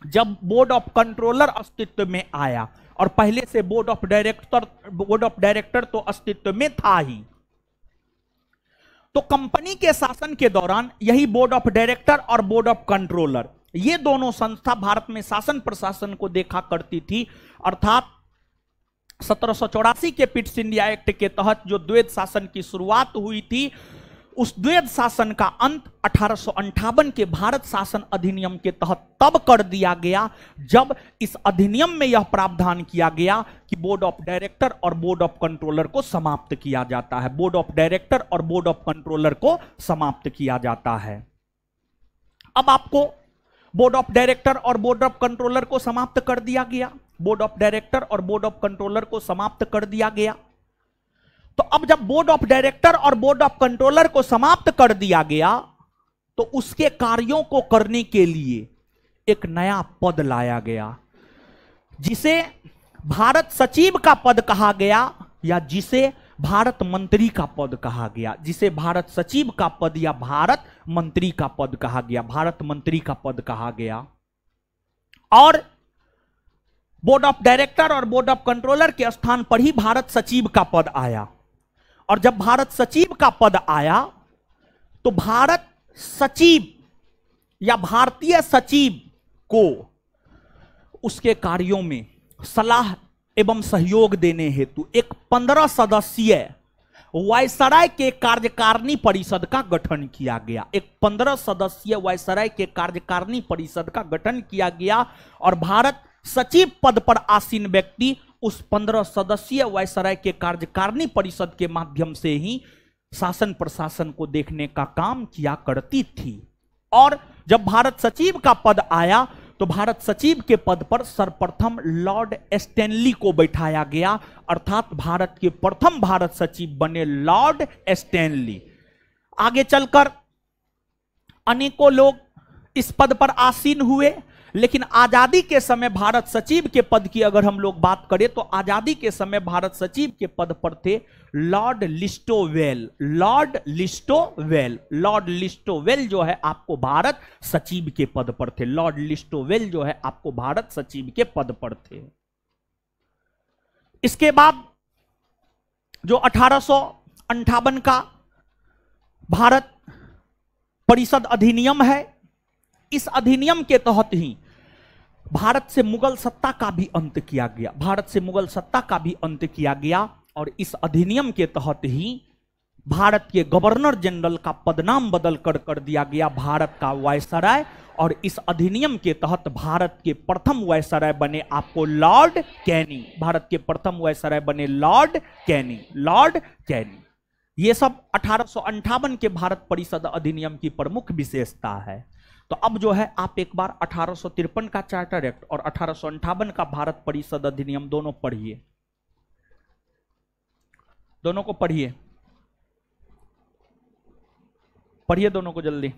[SPEAKER 1] जब बोर्ड ऑफ कंट्रोलर अस्तित्व में आया, और पहले से बोर्ड ऑफ डायरेक्टर तो अस्तित्व में था ही। तो कंपनी के शासन के दौरान यही बोर्ड ऑफ डायरेक्टर और बोर्ड ऑफ कंट्रोलर, ये दोनों संस्था भारत में शासन प्रशासन को देखा करती थी। अर्थात 1784 के पिट्स इंडिया एक्ट के तहत जो द्वैध शासन की शुरुआत हुई थी, उस द्वैध शासन का अंत 1858 के भारत शासन अधिनियम के तहत तब कर दिया गया जब इस अधिनियम में यह प्रावधान किया गया कि बोर्ड ऑफ डायरेक्टर और बोर्ड ऑफ कंट्रोलर को समाप्त किया जाता है। बोर्ड ऑफ डायरेक्टर और बोर्ड ऑफ कंट्रोलर को समाप्त किया जाता है। अब आपको बोर्ड ऑफ डायरेक्टर और बोर्ड ऑफ कंट्रोलर को समाप्त कर दिया गया, बोर्ड ऑफ डायरेक्टर और बोर्ड ऑफ कंट्रोलर को समाप्त कर दिया गया। तो अब जब बोर्ड ऑफ डायरेक्टर और बोर्ड ऑफ कंट्रोलर को समाप्त कर दिया गया, तो उसके कार्यों को करने के लिए एक नया पद लाया गया, जिसे भारत सचिव का पद कहा गया या जिसे भारत मंत्री का पद कहा गया। जिसे भारत सचिव का पद या भारत मंत्री का पद कहा गया, भारत मंत्री का पद कहा गया। और बोर्ड ऑफ डायरेक्टर और बोर्ड ऑफ कंट्रोलर के स्थान पर ही भारत सचिव का पद आया। और जब भारत सचिव का पद आया, तो भारत सचिव या भारतीय सचिव को उसके कार्यों में सलाह एवं सहयोग देने हेतु एक 15 सदस्यीय वायसराय के कार्यकारिणी परिषद का गठन किया गया। एक 15 सदस्यीय वायसराय के कार्यकारिणी परिषद का गठन किया गया और भारत सचिव पद पर आसीन व्यक्ति उस 15 सदस्यीय वायसराय के कार्यकारिणी परिषद के माध्यम से ही शासन प्रशासन को देखने का काम किया करती थी। और जब भारत सचिव का पद आया तो भारत सचिव के पद पर सर्वप्रथम लॉर्ड स्टैनली को बैठाया गया, अर्थात भारत के प्रथम भारत सचिव बने लॉर्ड स्टैनली। आगे चलकर अनेकों लोग इस पद पर आसीन हुए, लेकिन आजादी के समय भारत सचिव के पद की अगर हम लोग बात करें तो आजादी के समय भारत सचिव के पद पर थे लॉर्ड लिस्टोवेल। लॉर्ड लिस्टोवेल, लॉर्ड लिस्टोवेल जो है आपको भारत सचिव के पद पर थे। लॉर्ड लिस्टोवेल जो है आपको भारत सचिव के पद पर थे। इसके बाद जो 1858 का भारत परिषद अधिनियम है, इस अधिनियम के तहत ही भारत से मुगल सत्ता का भी अंत किया गया। भारत से मुगल सत्ता का भी अंत किया गया और इस अधिनियम के तहत ही भारत के गवर्नर जनरल का पदनाम बदल कर दिया गया भारत का वायसराय। और इस अधिनियम के तहत भारत के प्रथम वायसराय बने आपको लॉर्ड कैनिंग। भारत के प्रथम वायसराय बने लॉर्ड कैनिंग, लॉर्ड कैनिंग। ये सब 1858 के भारत परिषद अधिनियम की प्रमुख विशेषता है। तो अब जो है आप एक बार 1853 का चार्टर एक्ट और 1858 का भारत परिषद अधिनियम दोनों पढ़िए, दोनों को पढ़िए, पढ़िए दोनों को जल्दी।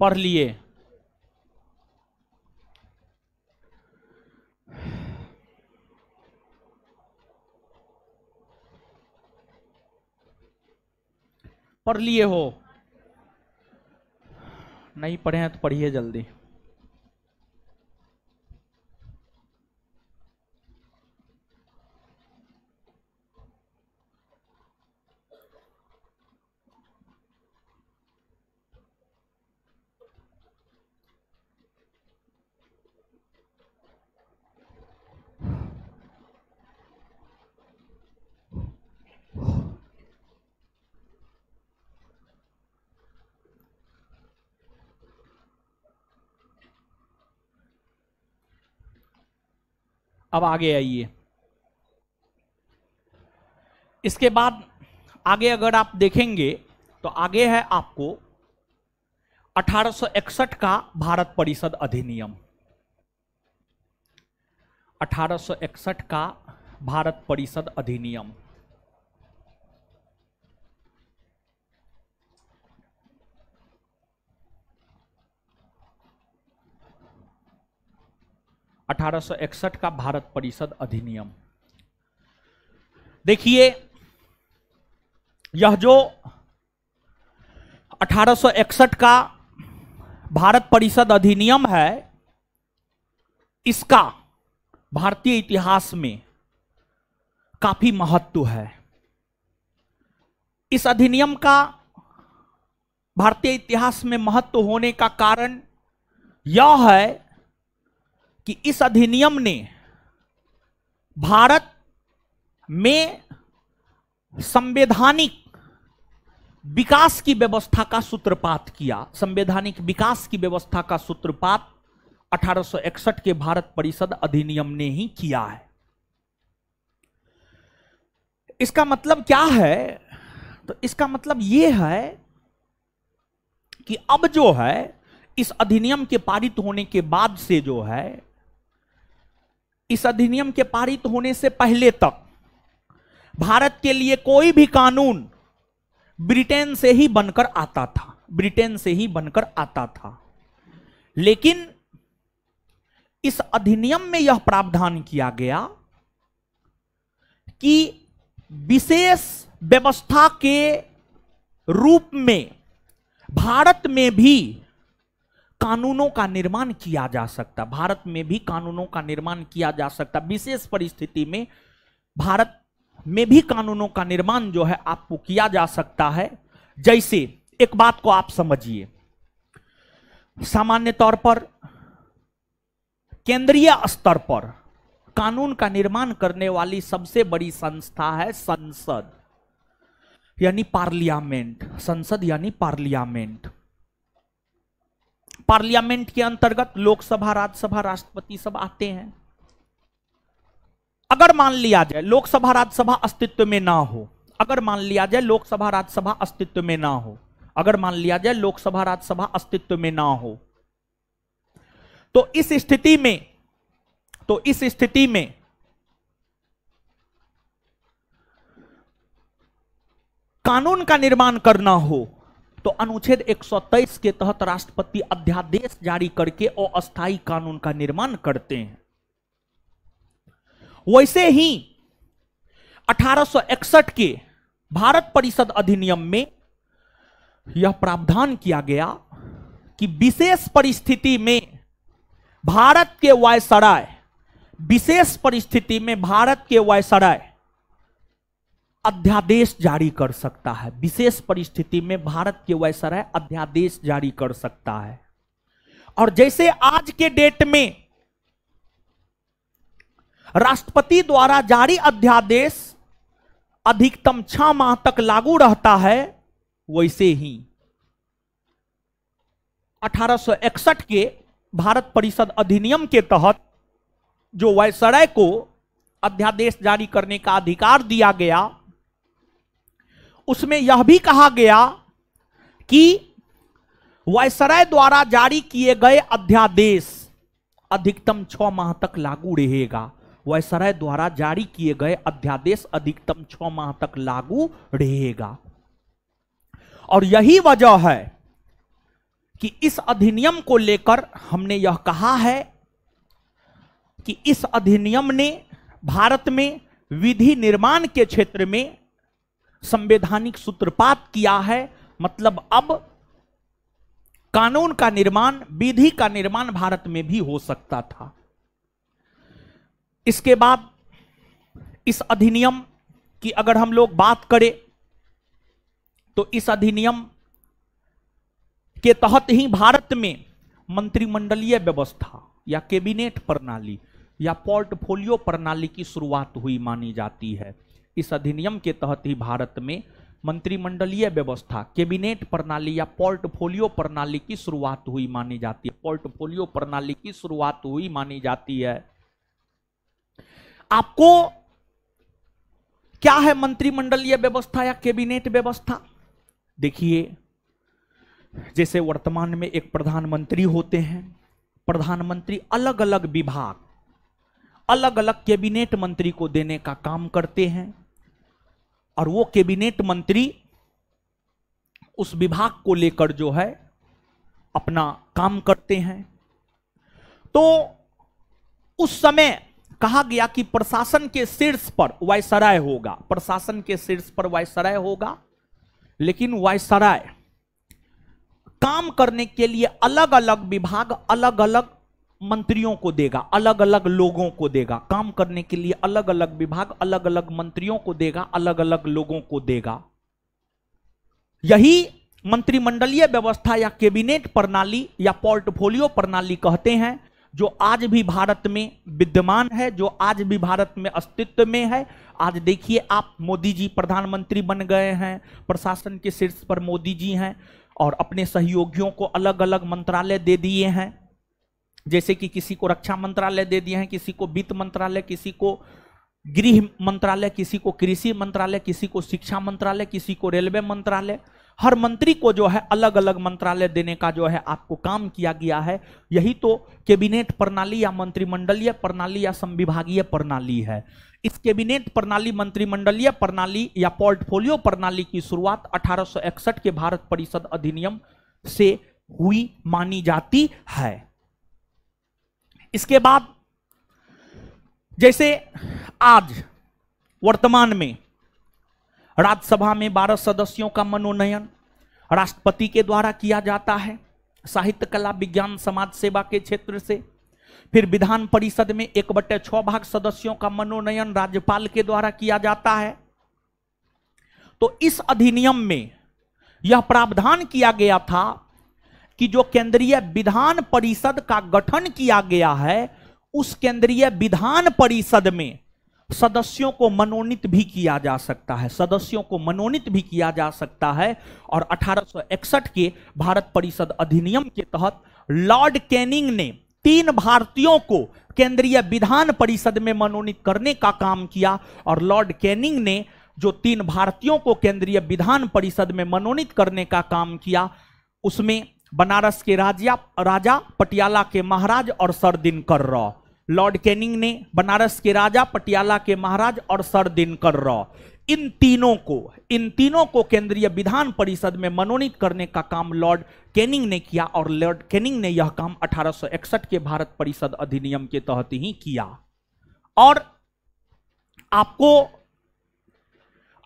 [SPEAKER 1] पढ़ लिए। पढ़ लिए हो? नहीं पढ़े हैं तो पढ़िए जल्दी। अब आगे आइए। इसके बाद आगे अगर आप देखेंगे तो आगे है आपको 1861 का भारत परिषद अधिनियम। 1861 का भारत परिषद अधिनियम। (1861) का भारत परिषद अधिनियम। देखिए, यह जो 1861 का भारत परिषद अधिनियम है, इसका भारतीय इतिहास में काफी महत्व है। इस अधिनियम का भारतीय इतिहास में महत्व होने का कारण यह है कि इस अधिनियम ने भारत में संवैधानिक विकास की व्यवस्था का सूत्रपात किया। संवैधानिक विकास की व्यवस्था का सूत्रपात 1861 के भारत परिषद अधिनियम ने ही किया है। इसका मतलब क्या है? तो इसका मतलब यह है कि अब जो है इस अधिनियम के पारित होने के बाद से जो है, इस अधिनियम के पारित होने से पहले तक भारत के लिए कोई भी कानून ब्रिटेन से ही बनकर आता था, ब्रिटेन से ही बनकर आता था। लेकिन इस अधिनियम में यह प्रावधान किया गया कि विशेष व्यवस्था के रूप में भारत में भी कानूनों का निर्माण किया जा सकता, भारत में भी कानूनों का निर्माण किया जा सकता। विशेष परिस्थिति में भारत में भी कानूनों का निर्माण जो है आपको किया जा सकता है। जैसे एक बात को आप समझिए, सामान्य तौर पर केंद्रीय स्तर पर कानून का निर्माण करने वाली सबसे बड़ी संस्था है संसद, यानी पार्लियामेंट। संसद यानी पार्लियामेंट। पार्लियामेंट के अंतर्गत लोकसभा, राज्यसभा, राष्ट्रपति सब आते हैं। अगर मान लिया जाए लोकसभा राज्यसभा अस्तित्व में ना हो, अगर मान लिया जाए लोकसभा राज्यसभा अस्तित्व में ना हो, अगर मान लिया जाए लोकसभा राज्यसभा अस्तित्व में ना हो, तो इस स्थिति में कानून का निर्माण करना हो तो अनुच्छेद 123 के तहत राष्ट्रपति अध्यादेश जारी करके अस्थायी कानून का निर्माण करते हैं। वैसे ही 1861 के भारत परिषद अधिनियम में यह प्रावधान किया गया कि विशेष परिस्थिति में भारत के वायसराय, विशेष परिस्थिति में भारत के वायसराय अध्यादेश जारी कर सकता है। विशेष परिस्थिति में भारत के वायसराय अध्यादेश जारी कर सकता है। और जैसे आज के डेट में राष्ट्रपति द्वारा जारी अध्यादेश अधिकतम 6 माह तक लागू रहता है, वैसे ही 1861 के भारत परिषद अधिनियम के तहत जो वायसराय को अध्यादेश जारी करने का अधिकार दिया गया, उसमें यह भी कहा गया कि वायसराय द्वारा जारी किए गए अध्यादेश अधिकतम 6 माह तक लागू रहेगा। वायसराय द्वारा जारी किए गए अध्यादेश अधिकतम 6 माह तक लागू रहेगा। और यही वजह है कि इस अधिनियम को लेकर हमने यह कहा है कि इस अधिनियम ने भारत में विधि निर्माण के क्षेत्र में संवैधानिक सूत्रपात किया है। मतलब अब कानून का निर्माण, विधि का निर्माण भारत में भी हो सकता था। इसके बाद इस अधिनियम की अगर हम लोग बात करें तो इस अधिनियम के तहत ही भारत में मंत्रिमंडलीय व्यवस्था या कैबिनेट प्रणाली या पोर्टफोलियो प्रणाली की शुरुआत हुई मानी जाती है। इस अधिनियम के तहत ही भारत में मंत्रिमंडलीय व्यवस्था, कैबिनेट प्रणाली या पोर्टफोलियो प्रणाली की शुरुआत हुई मानी जाती है। पोर्टफोलियो प्रणाली की शुरुआत हुई मानी जाती है। आपको क्या है मंत्रिमंडलीय व्यवस्था या कैबिनेट व्यवस्था? देखिए, जैसे वर्तमान में एक प्रधानमंत्री होते हैं, प्रधानमंत्री अलग अलग विभाग, अलग अलग कैबिनेट मंत्री को देने का काम करते हैं, और वो कैबिनेट मंत्री उस विभाग को लेकर जो है अपना काम करते हैं। तो उस समय कहा गया कि प्रशासन के शीर्ष पर वायसराय होगा, प्रशासन के शीर्ष पर वायसराय होगा, लेकिन वायसराय काम करने के लिए अलग अलग विभाग अलग अलग मंत्रियों को देगा, अलग अलग लोगों को देगा, काम करने के लिए अलग अलग विभाग अलग अलग मंत्रियों को देगा, अलग अलग लोगों को देगा। यही मंत्रिमंडलीय व्यवस्था या कैबिनेट प्रणाली या पोर्टफोलियो प्रणाली कहते हैं, जो आज भी भारत में विद्यमान है, जो आज भी भारत में अस्तित्व में है। आज देखिए आप, मोदी जी प्रधानमंत्री बन गए हैं, प्रशासन के शीर्ष पर मोदी जी हैं, और अपने सहयोगियों को अलग अलग मंत्रालय दे दिए हैं। जैसे कि किसी को रक्षा मंत्रालय दे दिए हैं, किसी को वित्त मंत्रालय, किसी को गृह मंत्रालय, किसी को कृषि मंत्रालय, किसी को शिक्षा मंत्रालय, किसी को रेलवे मंत्रालय। हर मंत्री को जो है अलग अलग मंत्रालय देने का जो है आपको काम किया गया है। यही तो कैबिनेट प्रणाली या मंत्रिमंडलीय प्रणाली या संविभागीय प्रणाली है। इस कैबिनेट प्रणाली, मंत्रिमंडलीय प्रणाली या पोर्टफोलियो प्रणाली की शुरुआत 1861 के भारत परिषद अधिनियम से हुई मानी जाती है। इसके बाद जैसे आज वर्तमान में राज्यसभा में 12 सदस्यों का मनोनयन राष्ट्रपति के द्वारा किया जाता है, साहित्य, कला, विज्ञान, समाज सेवा के क्षेत्र से। फिर विधान परिषद में 1/6 भाग सदस्यों का मनोनयन राज्यपाल के द्वारा किया जाता है। तो इस अधिनियम में यह प्रावधान किया गया था कि जो केंद्रीय विधान परिषद का गठन किया गया है, उस केंद्रीय विधान परिषद में सदस्यों को मनोनीत भी किया जा सकता है, सदस्यों को मनोनीत भी किया जा सकता है। और 1861 के भारत परिषद अधिनियम के तहत लॉर्ड कैनिंग ने 3 भारतीयों को केंद्रीय विधान परिषद में मनोनीत करने का काम किया। और लॉर्ड कैनिंग ने जो 3 भारतीयों को केंद्रीय विधान परिषद में मनोनीत करने का काम किया, उसमें बनारस के राजा, पटियाला के महाराज और sir Dinkar Rao. Lord Canning ने बनारस के राजा, पटियाला के महाराज और सर दिनकर राव, इन तीनों को केंद्रीय विधान परिषद में मनोनीत करने का काम लॉर्ड कैनिंग ने किया। और लॉर्ड कैनिंग ने यह काम 1861 के भारत परिषद अधिनियम के तहत ही किया। और आपको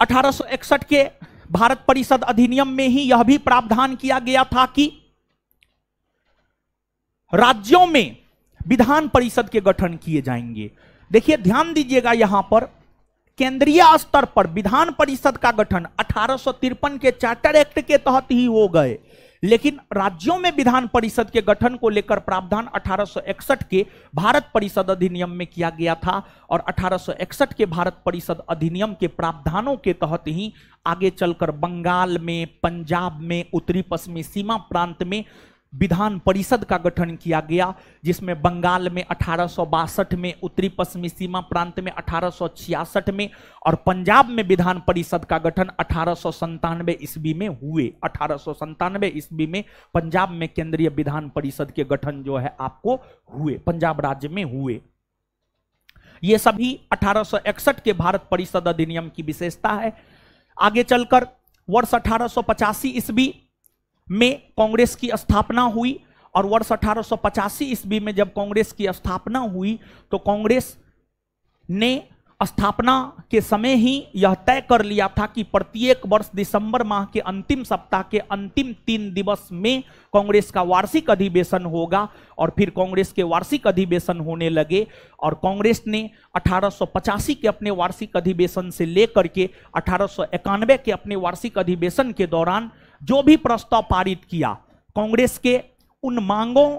[SPEAKER 1] 1861 के भारत परिषद अधिनियम में ही यह भी प्रावधान किया गया था कि राज्यों में विधान परिषद के गठन किए जाएंगे। देखिए, ध्यान दीजिएगा, यहां पर केंद्रीय स्तर पर विधान परिषद का गठन 1853 के चार्टर एक्ट के तहत ही हो गए, लेकिन राज्यों में विधान परिषद के गठन को लेकर प्रावधान 1861 के भारत परिषद अधिनियम में किया गया था। और 1861 के भारत परिषद अधिनियम के प्रावधानों के तहत ही आगे चलकर बंगाल में, पंजाब में, उत्तरी पश्चिमी सीमा प्रांत में विधान परिषद का गठन किया गया, जिसमें बंगाल में 1862 में, उत्तरी पश्चिमी सीमा प्रांत में 1866 में, और पंजाब में विधान परिषद का गठन 1897 ईस्वी में हुए। 1897 ईस्वी में पंजाब में केंद्रीय विधान परिषद के गठन जो है आपको हुए, पंजाब राज्य में हुए। ये सभी 1861 के भारत परिषद अधिनियम की विशेषता है। आगे चलकर वर्ष 1885 ईस्वी में कांग्रेस की स्थापना हुई। और वर्ष 1885 ईस्वी में जब कांग्रेस की स्थापना हुई, तो कांग्रेस ने स्थापना के समय ही यह तय कर लिया था कि प्रत्येक वर्ष दिसंबर माह के अंतिम सप्ताह के अंतिम 3 दिवस में कांग्रेस का वार्षिक अधिवेशन होगा। और फिर कांग्रेस के वार्षिक अधिवेशन होने लगे। और कांग्रेस ने 1885 के अपने वार्षिक अधिवेशन से लेकर के 1891 के अपने वार्षिक अधिवेशन के दौरान जो भी प्रस्ताव पारित किया, कांग्रेस के उन मांगों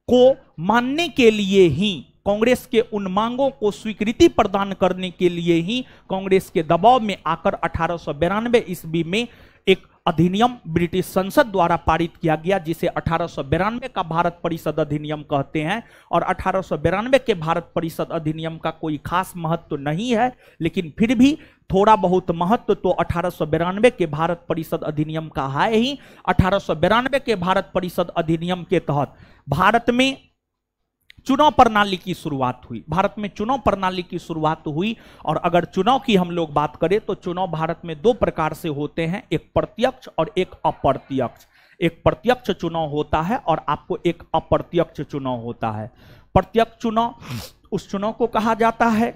[SPEAKER 1] को मानने के लिए ही, कांग्रेस के उन मांगों को स्वीकृति प्रदान करने के लिए ही कांग्रेस के दबाव में आकर 1892 ईस्वी में एक अधिनियम ब्रिटिश संसद द्वारा पारित किया गया, जिसे 1892 का भारत परिषद अधिनियम कहते हैं। और 1892 के भारत परिषद अधिनियम का कोई खास महत्व तो नहीं है, लेकिन फिर भी थोड़ा बहुत महत्व तो 1892 के भारत परिषद अधिनियम का है ही। 1892 के भारत परिषद अधिनियम के तहत भारत में चुनाव प्रणाली की शुरुआत हुई। भारत में चुनाव प्रणाली की शुरुआत हुई। और अगर चुनाव की हम लोग बात करें तो चुनाव भारत में दो प्रकार से होते हैं, एक प्रत्यक्ष और एक अप्रत्यक्ष। एक प्रत्यक्ष चुनाव होता है और आपको एक अप्रत्यक्ष चुनाव होता है। प्रत्यक्ष चुनाव उस चुनाव को कहा जाता है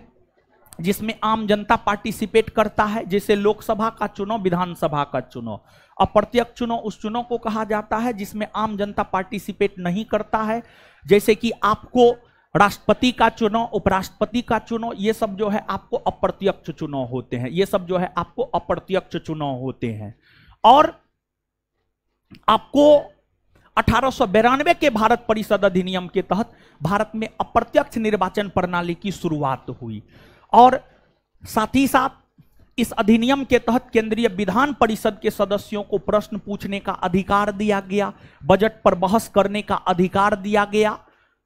[SPEAKER 1] जिसमें आम जनता पार्टिसिपेट करता है, जैसे लोकसभा का चुनाव, विधानसभा का चुनाव। अप्रत्यक्ष चुनाव उस चुनाव को कहा जाता है जिसमें आम जनता पार्टिसिपेट नहीं करता है, जैसे कि आपको राष्ट्रपति का चुनाव, उपराष्ट्रपति का चुनाव, ये सब जो है आपको अप्रत्यक्ष चुनाव होते हैं। ये सब जो है आपको अप्रत्यक्ष चुनाव होते हैं। और आपको 1892 के भारत परिषद अधिनियम के तहत भारत में अप्रत्यक्ष निर्वाचन प्रणाली की शुरुआत हुई। और साथ ही साथ इस अधिनियम के तहत केंद्रीय विधान परिषद के सदस्यों को प्रश्न पूछने का अधिकार दिया गया, बजट पर बहस करने का अधिकार दिया गया।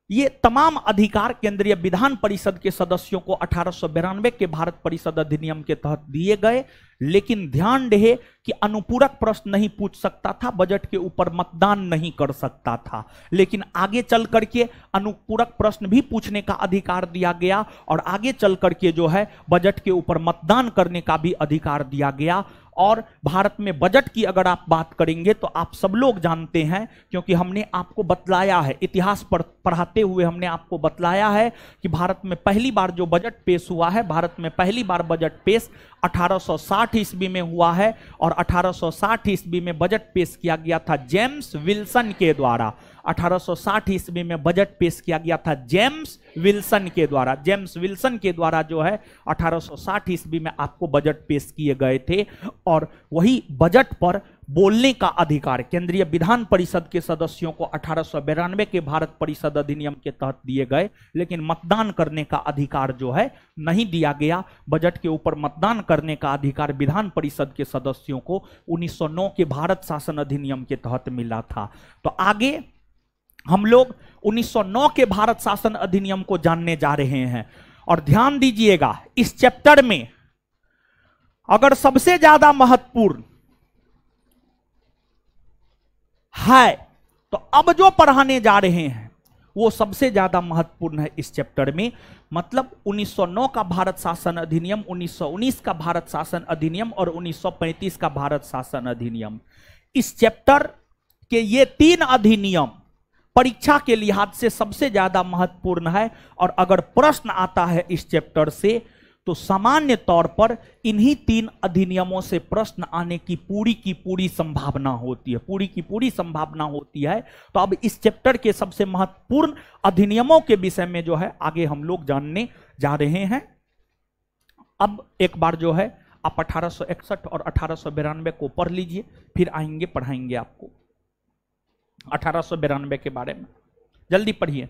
[SPEAKER 1] ये तमाम अधिकार केंद्रीय विधान परिषद के सदस्यों को 1892 के भारत परिषद अधिनियम के तहत दिए गए। लेकिन ध्यान रहे कि अनुपूरक प्रश्न नहीं पूछ सकता था, बजट के ऊपर मतदान नहीं कर सकता था। लेकिन आगे चल करके अनुपूरक प्रश्न भी पूछने का अधिकार दिया गया और आगे चल करके जो है बजट के ऊपर मतदान करने का भी अधिकार दिया गया। और भारत में बजट की अगर आप बात करेंगे तो आप सब लोग जानते हैं, क्योंकि हमने आपको बतलाया है, इतिहास पढ़ाते हुए हमने आपको बतलाया है कि भारत में पहली बार जो बजट पेश हुआ है, भारत में पहली बार बजट पेश 1860 ईस्वी में हुआ है। और 1860 ईस्वी में बजट पेश किया गया था जेम्स विल्सन के द्वारा। 1860 ईस्वी में बजट पेश किया गया था जेम्स विल्सन के द्वारा। जेम्स विल्सन के द्वारा जो है 1860 ईस्वी में आपको बजट पेश किए गए थे। और वही बजट पर बोलने का अधिकार केंद्रीय विधान परिषद के सदस्यों को 1892 के भारत परिषद अधिनियम के तहत दिए गए, लेकिन मतदान करने का अधिकार जो है नहीं दिया गया। बजट के ऊपर मतदान करने का अधिकार विधान परिषद के सदस्यों को 1909 के भारत शासन अधिनियम के तहत मिला था। तो आगे हम लोग 1909 के भारत शासन अधिनियम को जानने जा रहे हैं। और ध्यान दीजिएगा, इस चैप्टर में अगर सबसे ज्यादा महत्वपूर्ण है तो अब जो पढ़ाने जा रहे हैं वो सबसे ज्यादा महत्वपूर्ण है इस चैप्टर में। मतलब 1909 का भारत शासन अधिनियम, 1919 का भारत शासन अधिनियम और 1935 का भारत शासन अधिनियम। इस चैप्टर के ये तीन अधिनियम परीक्षा के लिहाज से सबसे ज्यादा महत्वपूर्ण है। और अगर प्रश्न आता है इस चैप्टर से तो सामान्य तौर पर इन्हीं तीन अधिनियमों से प्रश्न आने की पूरी संभावना होती है, पूरी की पूरी संभावना होती है। तो अब इस चैप्टर के सबसे महत्वपूर्ण अधिनियमों के विषय में जो है आगे हम लोग जानने जा रहे हैं। अब एक बार जो है आप 1861 और 1892 को पढ़ लीजिए, फिर आएंगे पढ़ाएंगे आपको 1892 के बारे में। जल्दी पढ़िए।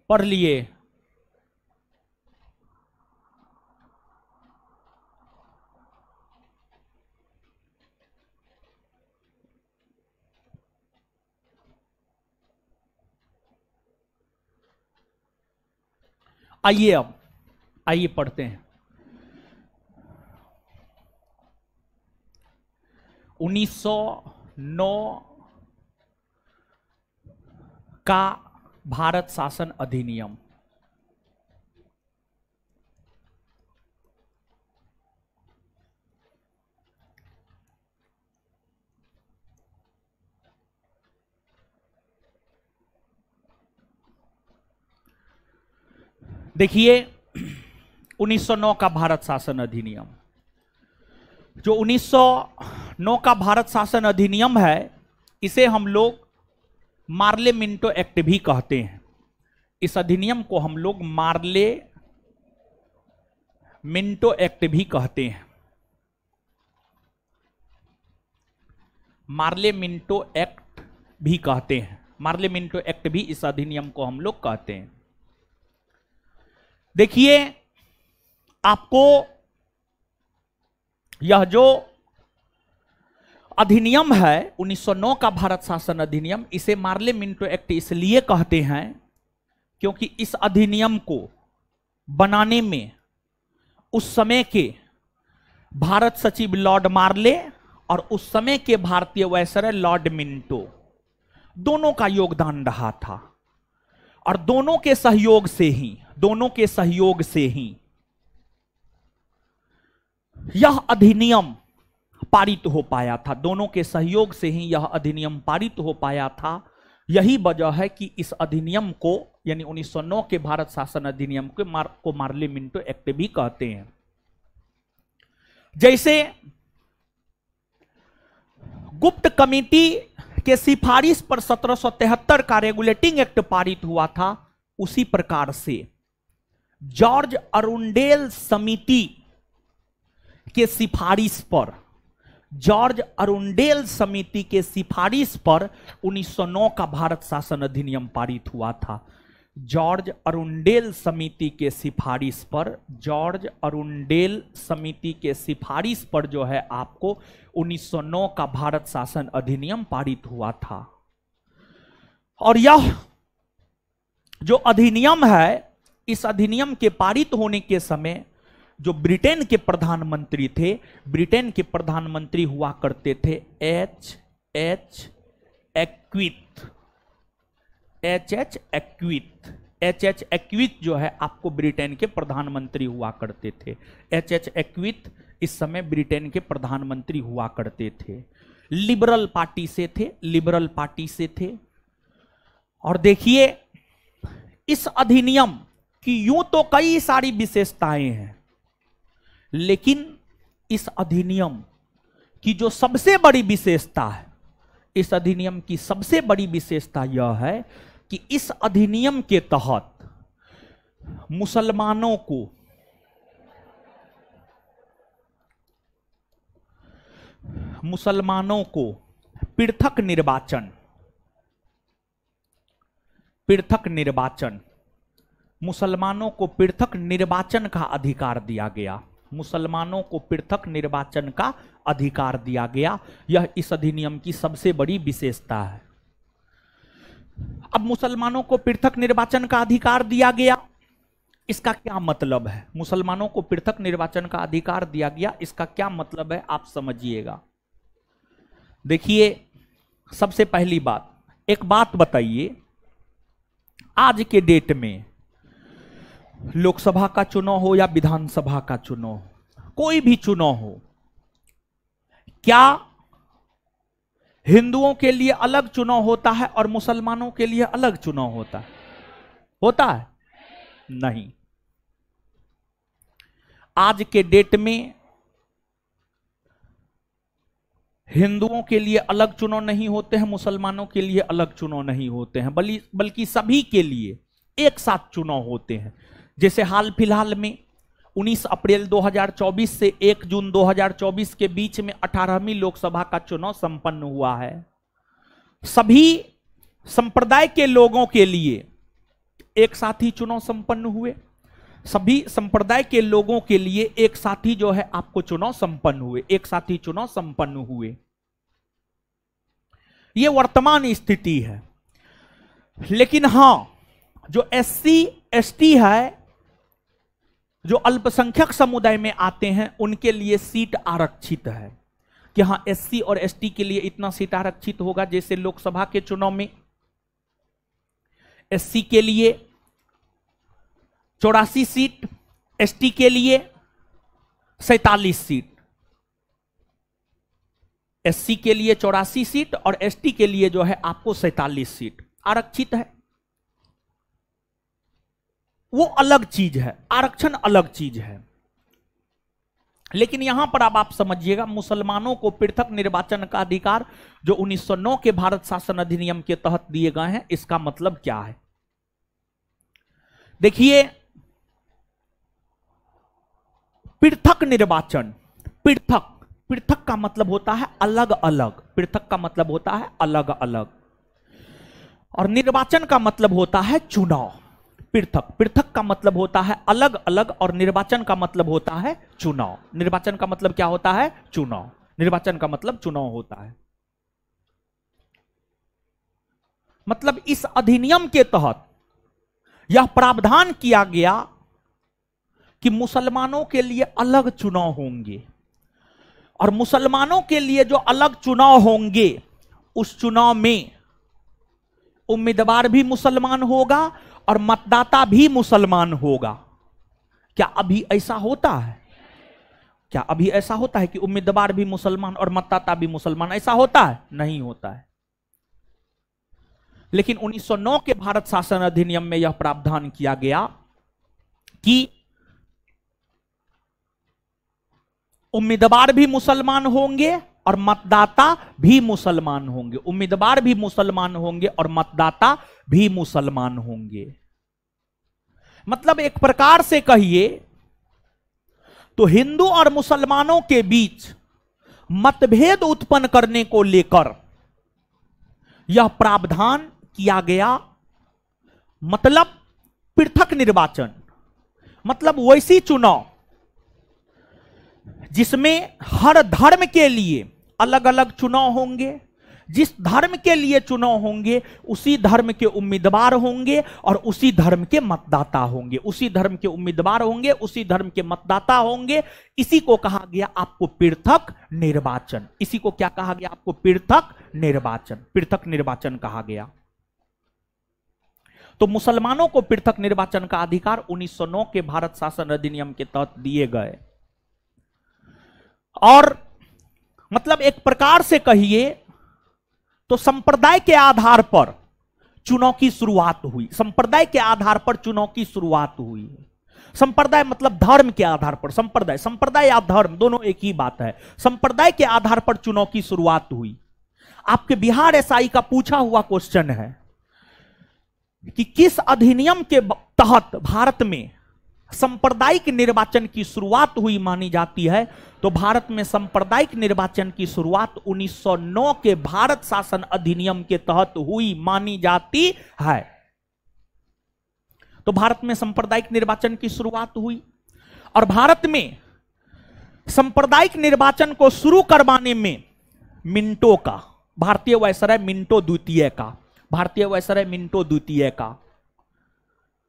[SPEAKER 1] पढ़ लिए। आइए अब आइए पढ़ते हैं। 1909 का भारत शासन अधिनियम। देखिए 1909 का भारत शासन अधिनियम, जो 1909 का भारत शासन अधिनियम है, इसे हम लोग मार्ले मिंटो एक्ट भी कहते हैं। इस अधिनियम को हम लोग मार्ले मिंटो एक्ट भी कहते हैं। मार्ले मिंटो एक्ट भी कहते हैं। मार्ले मिंटो एक्ट भी इस अधिनियम को हम लोग कहते हैं। देखिए आपको यह जो अधिनियम है 1909 का भारत शासन अधिनियम, इसे मार्ले मिंटो एक्ट इसलिए कहते हैं क्योंकि इस अधिनियम को बनाने में उस समय के भारत सचिव लॉर्ड मार्ले और उस समय के भारतीय वायसराय लॉर्ड मिंटो दोनों का योगदान रहा था। और दोनों के सहयोग से ही यह अधिनियम पारित हो पाया था। दोनों के सहयोग से ही यह अधिनियम पारित हो पाया था। यही वजह है कि इस अधिनियम को यानी 1909 के भारत शासन अधिनियम को मार्ले मिंटो एक्ट भी कहते हैं। जैसे गुप्त कमेटी के सिफारिश पर 1773 का रेगुलेटिंग एक्ट पारित हुआ था, उसी प्रकार से जॉर्ज अरुंडेल समिति के सिफारिश पर 1909 का भारत शासन अधिनियम पारित हुआ था। जॉर्ज अरुंडेल समिति के सिफारिश पर जो है आपको 1909 का भारत शासन अधिनियम पारित हुआ था। और यह जो अधिनियम है, इस अधिनियम के पारित होने के समय जो ब्रिटेन के प्रधानमंत्री थे, ब्रिटेन के प्रधानमंत्री हुआ करते थे एच एच एक्विथ जो है आपको ब्रिटेन के प्रधानमंत्री हुआ करते थे। एच एक्विथ इस समय ब्रिटेन के प्रधानमंत्री हुआ करते थे। लिबरल पार्टी से थे। और देखिए इस अधिनियम की यूं तो कई सारी विशेषताएं हैं, लेकिन इस अधिनियम की जो सबसे बड़ी विशेषता है, इस अधिनियम की सबसे बड़ी विशेषता यह है कि इस अधिनियम के तहत मुसलमानों को पृथक निर्वाचन मुसलमानों को पृथक निर्वाचन का अधिकार दिया गया। मुसलमानों को पृथक निर्वाचन का अधिकार दिया गया। यह इस अधिनियम की सबसे बड़ी विशेषता है। अब मुसलमानों को पृथक निर्वाचन का अधिकार दिया गया, इसका क्या मतलब है? मुसलमानों को पृथक निर्वाचन का अधिकार दिया गया, इसका क्या मतलब है आप समझिएगा। देखिए सबसे पहली बात, एक बात बताइए, आज के डेट में लोकसभा का चुनाव हो या विधानसभा का चुनाव, कोई भी चुनाव हो, क्या हिंदुओं के लिए अलग चुनाव होता है और मुसलमानों के लिए अलग चुनाव होता है? नहीं। आज के डेट में हिंदुओं के लिए अलग चुनाव नहीं होते हैं, मुसलमानों के लिए अलग चुनाव नहीं होते हैं, बल्कि सभी के लिए एक साथ चुनाव होते हैं। जैसे हाल फिलहाल में 19 अप्रैल 2024 से 1 जून 2024 के बीच में 18वीं लोकसभा का चुनाव संपन्न हुआ है। सभी संप्रदाय के लोगों के लिए एक साथ ही चुनाव संपन्न हुए। सभी संप्रदाय के लोगों के लिए एक साथ ही जो है आपको चुनाव संपन्न हुए, एक साथ ही चुनाव संपन्न हुए। यह वर्तमान स्थिति है। लेकिन हां, जो एससी एसटी है, जो अल्पसंख्यक समुदाय में आते हैं, उनके लिए सीट आरक्षित है कि हां एससी और एसटी के लिए इतना सीट आरक्षित होगा। जैसे लोकसभा के चुनाव में एससी के लिए 84 सीट, एसटी के लिए 47 सीट। एससी के लिए 84 सीट और एसटी के लिए जो है आपको 47 सीट आरक्षित है। वो अलग चीज है, आरक्षण अलग चीज है। लेकिन यहां पर अब आप समझिएगा, मुसलमानों को पृथक निर्वाचन का अधिकार जो 1909 के भारत शासन अधिनियम के तहत दिए गए हैं, इसका मतलब क्या है? देखिए, पृथक निर्वाचन, पृथक, पृथक का मतलब होता है अलग अलग, पृथक का मतलब होता है अलग अलग, और निर्वाचन का मतलब होता है चुनाव। पृथक, पृथक का मतलब होता है अलग अलग, और निर्वाचन का मतलब होता है चुनाव। निर्वाचन का मतलब क्या होता है? चुनाव। निर्वाचन का मतलब चुनाव होता है। मतलब इस अधिनियम के तहत यह प्रावधान किया गया कि मुसलमानों के लिए अलग चुनाव होंगे, और मुसलमानों के लिए जो अलग चुनाव होंगे, उस चुनाव में उम्मीदवार भी मुसलमान होगा और मतदाता भी मुसलमान होगा। क्या अभी ऐसा होता है? क्या अभी ऐसा होता है कि उम्मीदवार भी मुसलमान और मतदाता भी मुसलमान? ऐसा होता है? नहीं होता है। लेकिन 1909 के भारत शासन अधिनियम में यह प्रावधान किया गया कि उम्मीदवार भी मुसलमान होंगे और मतदाता भी मुसलमान होंगे। उम्मीदवार भी मुसलमान होंगे और मतदाता भी मुसलमान होंगे। मतलब एक प्रकार से कहिए तो हिंदू और मुसलमानों के बीच मतभेद उत्पन्न करने को लेकर यह प्रावधान किया गया। मतलब पृथक निर्वाचन, मतलब वैसी चुनाव जिसमें हर धर्म के लिए अलग अलग चुनाव होंगे। जिस धर्म के लिए चुनाव होंगे उसी धर्म के उम्मीदवार होंगे और उसी धर्म के मतदाता होंगे। उसी धर्म के उम्मीदवार होंगे, उसी धर्म के मतदाता होंगे। इसी को कहा गया आपको पृथक निर्वाचन। इसी को क्या कहा गया आपको? पृथक निर्वाचन। पृथक निर्वाचन कहा गया। तो मुसलमानों को पृथक निर्वाचन का अधिकार 1909 के भारत शासन अधिनियम के तहत दिए गए। और मतलब एक प्रकार से कहिए तो संप्रदाय के आधार पर चुनाव की शुरुआत हुई। संप्रदाय के आधार पर चुनाव की शुरुआत हुई। संप्रदाय मतलब धर्म के आधार पर। संप्रदाय, संप्रदाय या धर्म दोनों एक ही बात है। संप्रदाय के आधार पर चुनाव की शुरुआत हुई। आपके बिहार एसआई का पूछा हुआ क्वेश्चन है कि किस अधिनियम के तहत भारत में सांप्रदायिक निर्वाचन की शुरुआत हुई मानी जाती है? तो भारत में सांप्रदायिक निर्वाचन की शुरुआत 1909 के भारत शासन अधिनियम के तहत हुई मानी जाती है। तो भारत में सांप्रदायिक निर्वाचन की शुरुआत हुई, और भारत में सांप्रदायिक निर्वाचन को शुरू करवाने में मिंटो का, भारतीय वायसराय मिंटो द्वितीय का, भारतीय वायसराय मिंटो द्वितीय का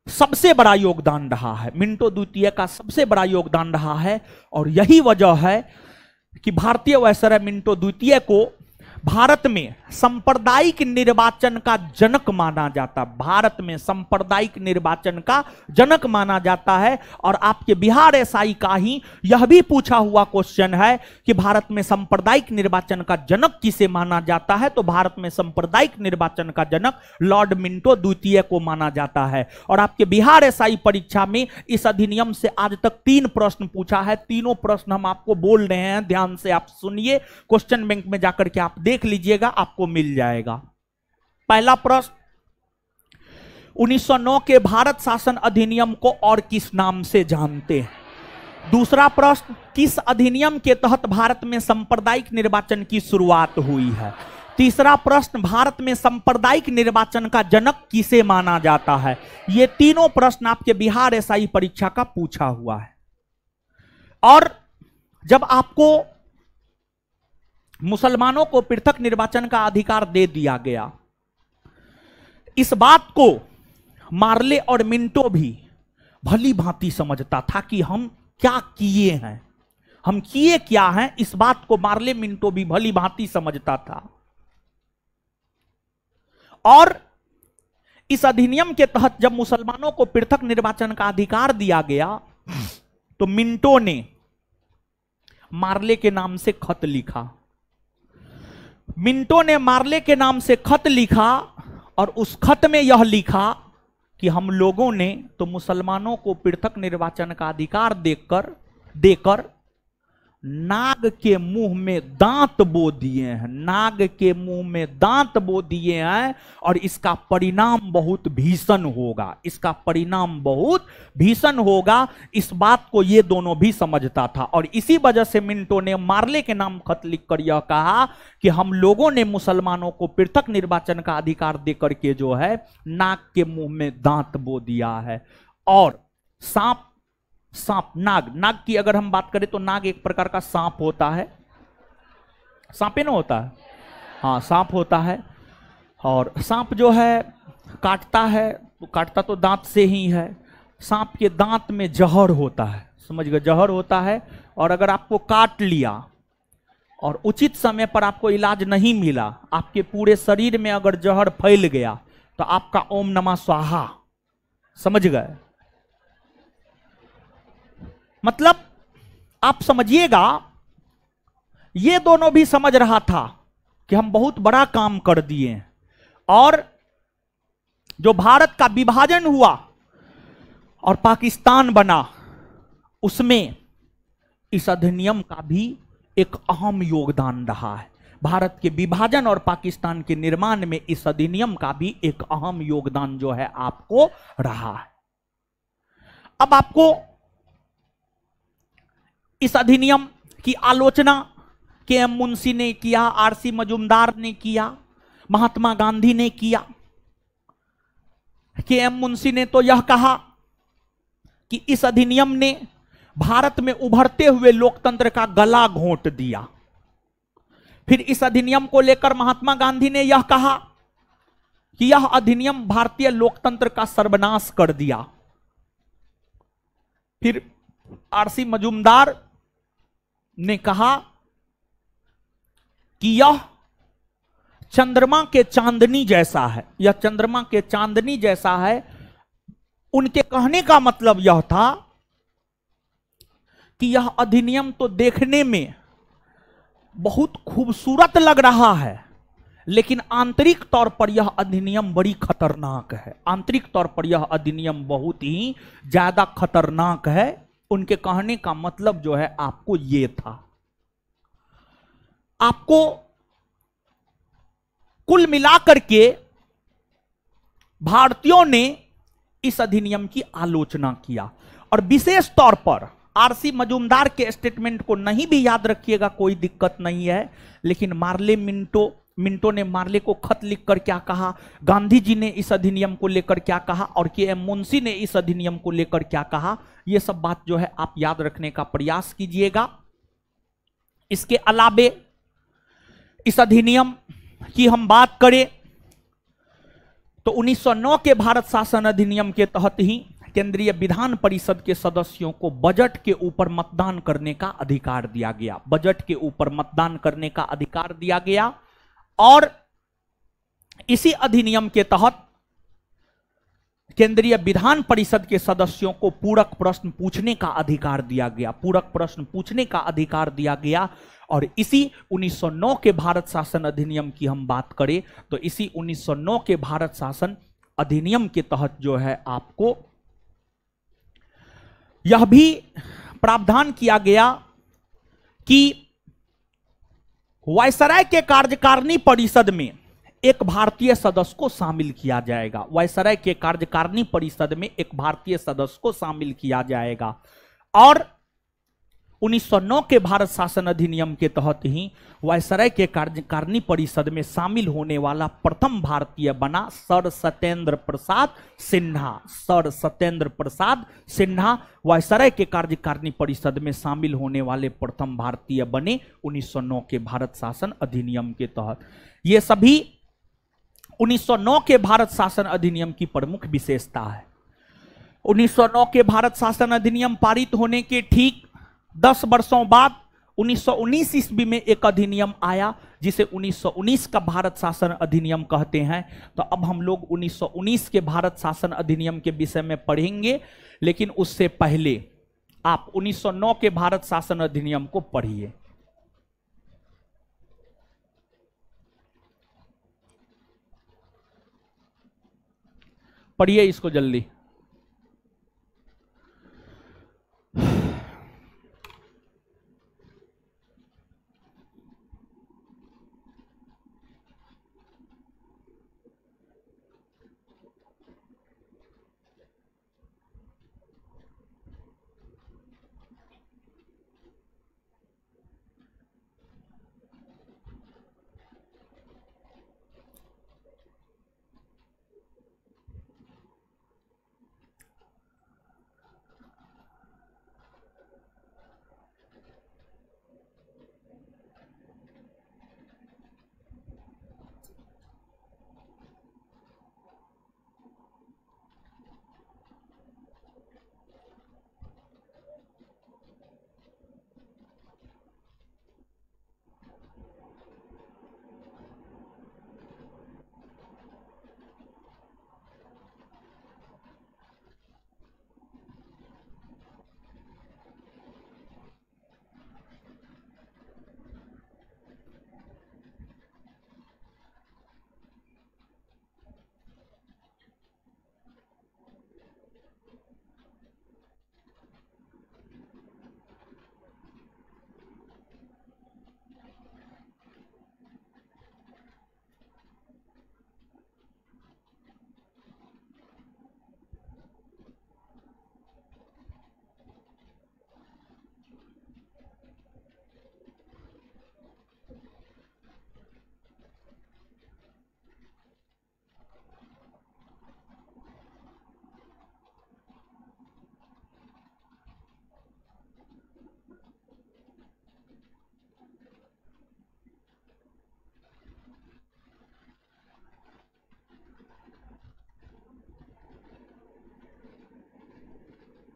[SPEAKER 1] सबसे बड़ा योगदान रहा है। मिंटो द्वितीय का सबसे बड़ा योगदान रहा है, और यही वजह है कि भारतीय वायसराय मिंटो द्वितीय को भारत में सांप्रदायिक निर्वाचन का जनक माना जाता। भारत में सांप्रदायिक निर्वाचन का जनक माना जाता है। और आपके बिहार एसआई का ही यह भी पूछा हुआ क्वेश्चन है कि भारत में सांप्रदायिक निर्वाचन का जनक किसे माना जाता है? तो भारत में सांप्रदायिक निर्वाचन का जनक लॉर्ड मिंटो द्वितीय को माना जाता है। और आपके बिहार एसआई परीक्षा में इस अधिनियम से आज तक 3 प्रश्न पूछा है। तीनों प्रश्न हम आपको बोल रहे हैं, ध्यान से आप सुनिए। क्वेश्चन बैंक में जाकर के आप देख लीजिएगा, आपको मिल जाएगा। पहला प्रश्न, 1909 के भारत शासन अधिनियम को और किस नाम से जानते हैं? दूसरा प्रश्न, किस अधिनियम के तहत भारत में सांप्रदायिक निर्वाचन की शुरुआत हुई है? तीसरा प्रश्न, भारत में सांप्रदायिक निर्वाचन का जनक किसे माना जाता है। ये तीनों प्रश्न आपके बिहार एसआई परीक्षा का पूछा हुआ है। और जब आपको मुसलमानों को पृथक निर्वाचन का अधिकार दे दिया गया, इस बात को मार्ले और मिंटो भी भली भांति समझता था कि हम क्या किए हैं, हम किए क्या हैं। इस बात को मार्ले मिंटो भी भली भांति समझता था। और इस अधिनियम के तहत जब मुसलमानों को पृथक निर्वाचन का अधिकार दिया गया, तो मिंटो ने मार्ले के नाम से खत लिखा। मिंटो ने मार्ले के नाम से खत लिखा और उस खत में यह लिखा कि हम लोगों ने तो मुसलमानों को पृथक निर्वाचन का अधिकार देकर नाग के मुंह में दांत बो दिए हैं, नाग के मुंह में दांत बो दिए हैं, और इसका परिणाम बहुत भीषण होगा, इसका परिणाम बहुत भीषण होगा। इस बात को ये दोनों भी समझता था, और इसी वजह से मिंटो ने मार्ले के नाम खत लिखकर यह कहा कि हम लोगों ने मुसलमानों को पृथक निर्वाचन का अधिकार देकर के जो है नाग के मुंह में दांत बो दिया है। और सांप नाग की अगर हम बात करें तो नाग एक प्रकार का सांप होता है, सांपे ना होता है, हाँ सांप होता है। और सांप जो है काटता है तो काटता तो दांत से ही है। सांप के दांत में जहर होता है, समझ गए, जहर होता है। और अगर आपको काट लिया और उचित समय पर आपको इलाज नहीं मिला, आपके पूरे शरीर में अगर जहर फैल गया तो आपका ओम नमः स्वाहा, समझ गए। मतलब आप समझिएगा, ये दोनों भी समझ रहा था कि हम बहुत बड़ा काम कर दिए, और जो भारत का विभाजन हुआ और पाकिस्तान बना, उसमें इस अधिनियम का भी एक अहम योगदान रहा है। भारत के विभाजन और पाकिस्तान के निर्माण में इस अधिनियम का भी एक अहम योगदान जो है आपको रहा है। अब आपको इस अधिनियम की आलोचना के.एम. मुंशी ने किया, आर.सी. मजूमदार ने किया, महात्मा गांधी ने किया। के.एम. मुंशी ने तो यह कहा कि इस अधिनियम ने भारत में उभरते हुए लोकतंत्र का गला घोंट दिया। फिर इस अधिनियम को लेकर महात्मा गांधी ने यह कहा कि यह अधिनियम भारतीय लोकतंत्र का सर्वनाश कर दिया। फिर आर.सी. मजूमदार ने कहा कि यह चंद्रमा के चांदनी जैसा है, यह चंद्रमा के चांदनी जैसा है। उनके कहने का मतलब यह था कि यह अधिनियम तो देखने में बहुत खूबसूरत लग रहा है, लेकिन आंतरिक तौर पर यह अधिनियम बड़ी खतरनाक है। आंतरिक तौर पर यह अधिनियम बहुत ही ज्यादा खतरनाक है। उनके कहने का मतलब जो है आपको ये था। आपको कुल मिलाकर के भारतीयों ने इस अधिनियम की आलोचना किया, और विशेष तौर पर आर.सी. मजूमदार के स्टेटमेंट को नहीं भी याद रखिएगा, कोई दिक्कत नहीं है। लेकिन मार्ले मिंटो ने मार्ले को खत लिखकर क्या कहा, गांधी जी ने इस अधिनियम को लेकर क्या कहा, और के.एम. मुंशी ने इस अधिनियम को लेकर क्या कहा, यह सब बात जो है आप याद रखने का प्रयास कीजिएगा। इसके अलावे इस अधिनियम की हम बात करें तो 1909 के भारत शासन अधिनियम के तहत ही केंद्रीय विधान परिषद के सदस्यों को बजट के ऊपर मतदान करने का अधिकार दिया गया। बजट के ऊपर मतदान करने का अधिकार दिया गया, और इसी अधिनियम के तहत केंद्रीय विधान परिषद के सदस्यों को पूरक प्रश्न पूछने का अधिकार दिया गया। पूरक प्रश्न पूछने का अधिकार दिया गया। और इसी 1909 के भारत शासन अधिनियम की हम बात करें तो इसी 1909 के भारत शासन अधिनियम के तहत जो है आपको यह भी प्रावधान किया गया कि वायसराय के कार्यकारिणी परिषद में एक भारतीय सदस्य को शामिल किया जाएगा। वायसराय के कार्यकारिणी परिषद में एक भारतीय सदस्य को शामिल किया जाएगा। और 1909 के भारत शासन अधिनियम के तहत ही वायसराय के कार्यकारिणी परिषद में शामिल होने वाला प्रथम भारतीय बना sir Satyendra Prasad Sinha. Sir Satyendra Prasad Sinha viceroy के कार्यकारिणी परिषद में शामिल होने वाले प्रथम भारतीय बने 1909 के भारत शासन अधिनियम के तहत। ये सभी 1909 के भारत शासन अधिनियम की प्रमुख विशेषता है। 1909 के भारत शासन अधिनियम पारित होने के ठीक 10 वर्षों बाद 1919 ईस्वी में एक अधिनियम आया जिसे 1919 का भारत शासन अधिनियम कहते हैं। तो अब हम लोग 1919 के भारत शासन अधिनियम के विषय में पढ़ेंगे, लेकिन उससे पहले आप 1909 के भारत शासन अधिनियम को पढ़िए। पढ़िए इसको जल्दी।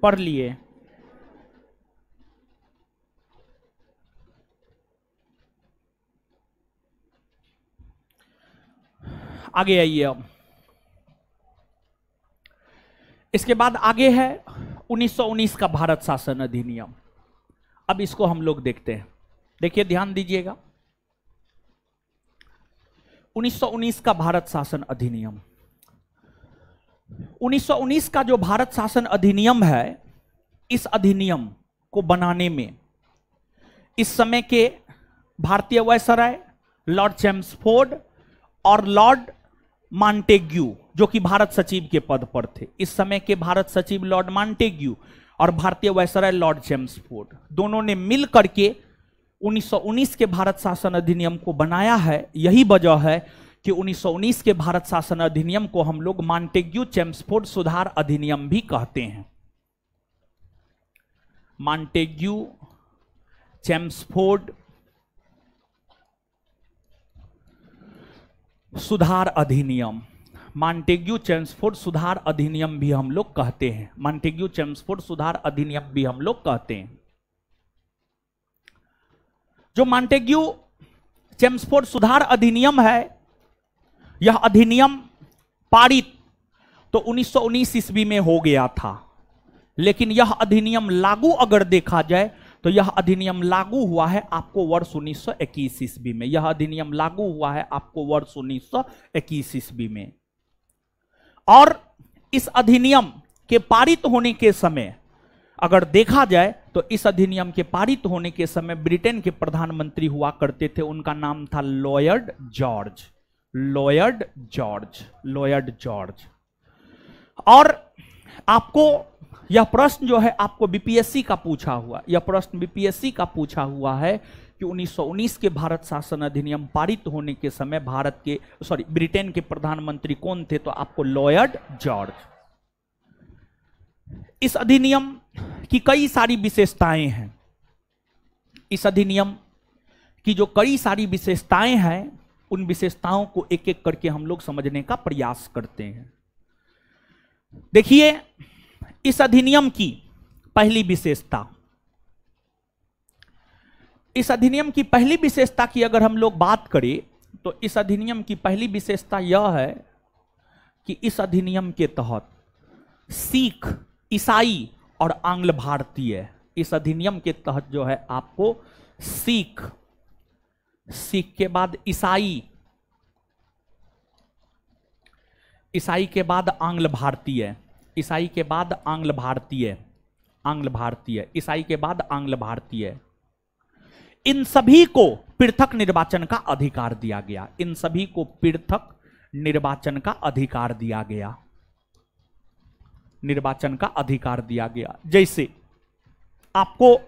[SPEAKER 1] पढ़ लिए। आगे आइए। अब इसके बाद आगे है 1919 का भारत शासन अधिनियम। अब इसको हम लोग देखते हैं। देखिए, ध्यान दीजिएगा। 1919 का भारत शासन अधिनियम। 1919 का जो भारत शासन अधिनियम है, इस अधिनियम को बनाने में इस समय के भारतीय वायसराय लॉर्ड चेम्सफोर्ड और लॉर्ड मॉन्टेग्यू, जो कि भारत सचिव के पद पर थे, इस समय के भारत सचिव लॉर्ड मॉन्टेग्यू और भारतीय वायसराय लॉर्ड चेम्सफोर्ड, दोनों ने मिल करके 1919 के भारत शासन अधिनियम को बनाया है। यही वजह है कि 1919 के भारत शासन अधिनियम को हम लोग मॉन्टेग्यू चेम्सफोर्ड सुधार अधिनियम भी कहते हैं। मॉन्टेग्यू चेम्सफोर्ड सुधार अधिनियम, मॉन्टेग्यू चेम्सफोर्ड सुधार अधिनियम भी हम लोग कहते हैं। मॉन्टेग्यू चेम्सफोर्ड सुधार अधिनियम भी हम लोग कहते हैं। जो मॉन्टेग्यू चेम्सफोर्ड सुधार अधिनियम है, यह अधिनियम पारित तो 1919 ईस्वी में हो गया था, लेकिन यह अधिनियम लागू अगर देखा जाए तो यह अधिनियम लागू हुआ है आपको वर्ष 1921 ईस्वी में। यह अधिनियम लागू हुआ है आपको वर्ष 1921 ईस्वी में। और इस अधिनियम के पारित होने के समय अगर देखा जाए तो इस अधिनियम के पारित होने के समय ब्रिटेन के प्रधानमंत्री हुआ करते थे, उनका नाम था लॉयड जॉर्ज। Lloyd George. और आपको यह प्रश्न जो है आपको बीपीएससी का पूछा हुआ, यह प्रश्न बीपीएससी का पूछा हुआ है कि 1919 के भारत शासन अधिनियम पारित होने के समय ब्रिटेन के प्रधानमंत्री कौन थे? तो आपको लॉर्ड जॉर्ज। इस अधिनियम की कई सारी विशेषताएं हैं। इस अधिनियम की जो कई सारी विशेषताएं हैं, उन विशेषताओं को एक एक करके हम लोग समझने का प्रयास करते हैं। देखिए, इस अधिनियम की पहली विशेषता, इस अधिनियम की पहली विशेषता की अगर हम लोग बात करें तो इस अधिनियम की पहली विशेषता यह है कि इस अधिनियम के तहत सिख, ईसाई और आंग्ल भारतीय, इस अधिनियम के तहत जो है आपको सिख, सिख के बाद ईसाई, ईसाई के बाद आंग्ल भारतीय, ईसाई के बाद आंग्ल भारतीय, आंग्ल भारतीय, ईसाई के बाद आंग्ल भारतीय, इन सभी को पृथक निर्वाचन का अधिकार दिया गया। इन सभी को पृथक निर्वाचन का अधिकार दिया गया, निर्वाचन का अधिकार दिया गया। जैसे आपको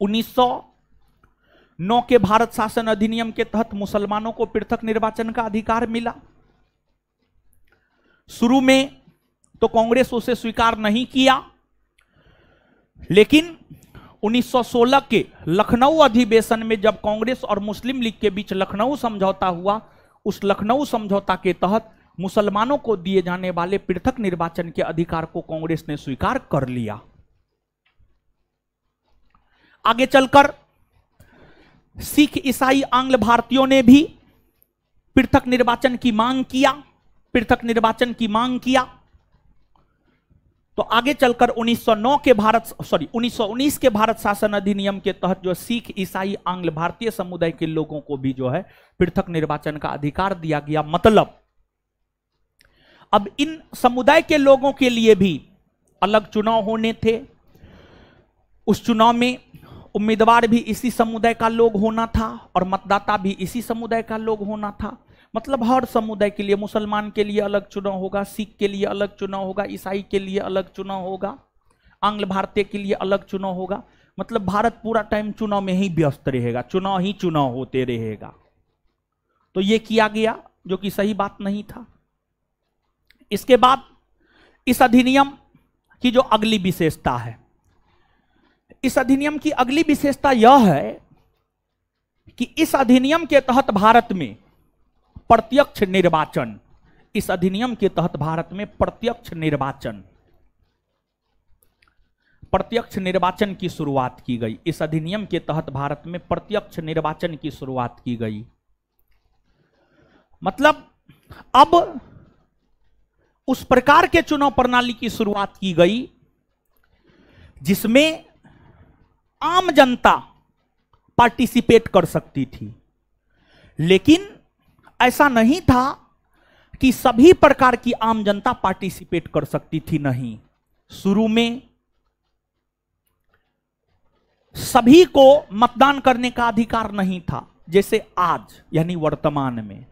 [SPEAKER 1] 1909 के भारत शासन अधिनियम के तहत मुसलमानों को पृथक निर्वाचन का अधिकार मिला। शुरू में तो कांग्रेस उसे स्वीकार नहीं किया, लेकिन 1916 के लखनऊ अधिवेशन में जब कांग्रेस और मुस्लिम लीग के बीच लखनऊ समझौता हुआ, उस लखनऊ समझौता के तहत मुसलमानों को दिए जाने वाले पृथक निर्वाचन के अधिकार को कांग्रेस ने स्वीकार कर लिया। आगे चलकर सिख, ईसाई, आंग्ल भारतीयों ने भी पृथक निर्वाचन की मांग किया, पृथक निर्वाचन की मांग किया। तो आगे चलकर 1919 के भारत शासन अधिनियम के तहत जो सिख, ईसाई, आंग्ल भारतीय समुदाय के लोगों को भी जो है पृथक निर्वाचन का अधिकार दिया गया। मतलब अब इन समुदाय के लोगों के लिए भी अलग चुनाव होने थे। उस चुनाव में उम्मीदवार भी इसी समुदाय का लोग होना था और मतदाता भी इसी समुदाय का लोग होना था। मतलब हर समुदाय के लिए, मुसलमान के लिए अलग चुनाव होगा, सिख के लिए अलग चुनाव होगा, ईसाई के लिए अलग चुनाव होगा, आंग्ल भारतीय के लिए अलग चुनाव होगा। मतलब भारत पूरा टाइम चुनाव में ही व्यस्त रहेगा, चुनाव ही चुनाव होते रहेगा। तो यह किया गया, जो कि सही बात नहीं था। इसके बाद इस अधिनियम की जो अगली विशेषता है, इस अधिनियम की अगली विशेषता यह है कि इस अधिनियम के तहत भारत में प्रत्यक्ष निर्वाचन, इस अधिनियम के तहत भारत में प्रत्यक्ष निर्वाचन की शुरुआत की गई। इस अधिनियम के तहत भारत में प्रत्यक्ष निर्वाचन की शुरुआत की गई। मतलब अब उस प्रकार के चुनाव प्रणाली की शुरुआत की गई जिसमें आम जनता पार्टिसिपेट कर सकती थी। लेकिन ऐसा नहीं था कि सभी प्रकार की आम जनता पार्टिसिपेट कर सकती थी, नहीं। शुरू में सभी को मतदान करने का अधिकार नहीं था। जैसे आज यानी वर्तमान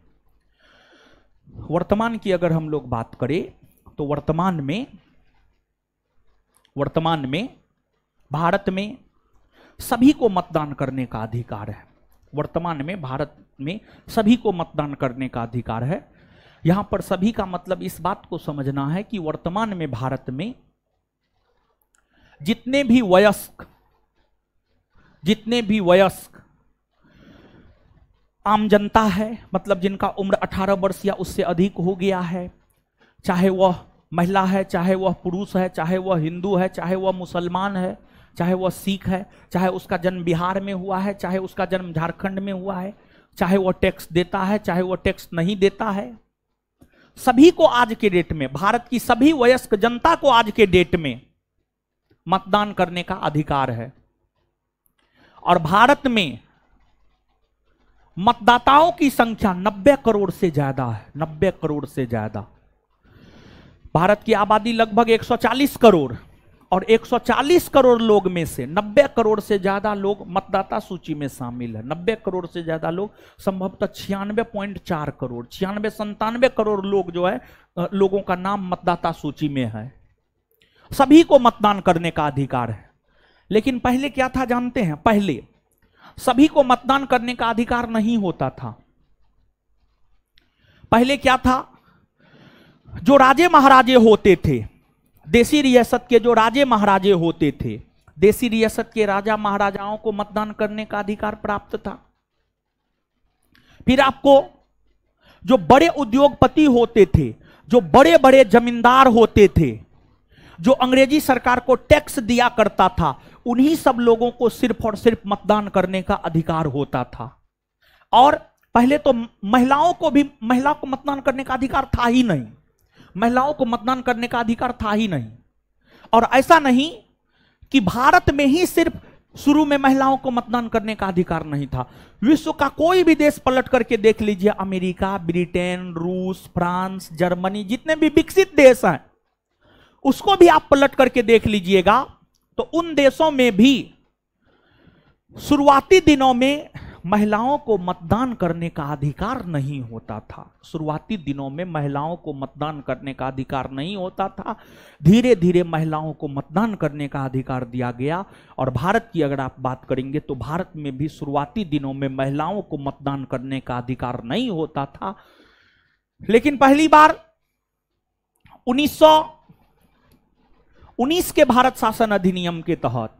[SPEAKER 1] की अगर हम लोग बात करें तो वर्तमान में भारत में सभी को मतदान करने का अधिकार है। वर्तमान में भारत में सभी को मतदान करने का अधिकार है। यहां पर सभी का मतलब इस बात को समझना है कि वर्तमान में भारत में जितने भी वयस्क आम जनता है, मतलब जिनका उम्र 18 वर्ष या उससे अधिक हो गया है, चाहे वह महिला है, चाहे वह पुरुष है, चाहे वह हिंदू है, चाहे वह मुसलमान है, चाहे वह सिख है, चाहे उसका जन्म बिहार में हुआ है, चाहे उसका जन्म झारखंड में हुआ है, चाहे वह टैक्स देता है, चाहे वह टैक्स नहीं देता है, सभी को आज के डेट में, भारत की सभी वयस्क जनता को आज के डेट में मतदान करने का अधिकार है। और भारत में मतदाताओं की संख्या 90 करोड़ से ज्यादा है। 90 करोड़ से ज्यादा। भारत की आबादी लगभग 140 करोड़ और 140 करोड़ लोग में से 90 करोड़ से ज्यादा लोग मतदाता सूची में शामिल है। 90 करोड़ से ज्यादा लोग, संभवतः 96.4 करोड़, 96-97 करोड़ लोग जो है, लोगों का नाम मतदाता सूची में है। सभी को मतदान करने का अधिकार है। लेकिन पहले क्या था जानते हैं? पहले सभी को मतदान करने का अधिकार नहीं होता था। पहले क्या था, जो राजे महाराजे होते थे, देसी रियासत के जो राजे महाराजे होते थे, देसी रियासत के राजा महाराजाओं को मतदान करने का अधिकार प्राप्त था। फिर आपको जो बड़े उद्योगपति होते थे, जो बड़े बड़े जमींदार होते थे, जो अंग्रेजी सरकार को टैक्स दिया करता था, उन्हीं सब लोगों को सिर्फ और सिर्फ मतदान करने का अधिकार होता था। और पहले तो महिलाओं को मतदान करने का अधिकार था ही नहीं। महिलाओं को मतदान करने का अधिकार था ही नहीं। और ऐसा नहीं कि भारत में ही सिर्फ शुरू में महिलाओं को मतदान करने का अधिकार नहीं था। विश्व का कोई भी देश पलट करके देख लीजिए, अमेरिका, ब्रिटेन, रूस, फ्रांस, जर्मनी, जितने भी विकसित देश हैं, उसको भी आप पलट करके देख लीजिएगा, तो उन देशों में भी शुरुआती दिनों में महिलाओं को मतदान करने का अधिकार नहीं होता था। शुरुआती दिनों में महिलाओं को मतदान करने का अधिकार नहीं होता था। धीरे धीरे महिलाओं को मतदान करने का अधिकार दिया गया। और भारत की अगर आप बात करेंगे तो भारत में भी शुरुआती दिनों में महिलाओं को मतदान करने का अधिकार नहीं होता था। लेकिन पहली बार 1919 के भारत शासन अधिनियम के तहत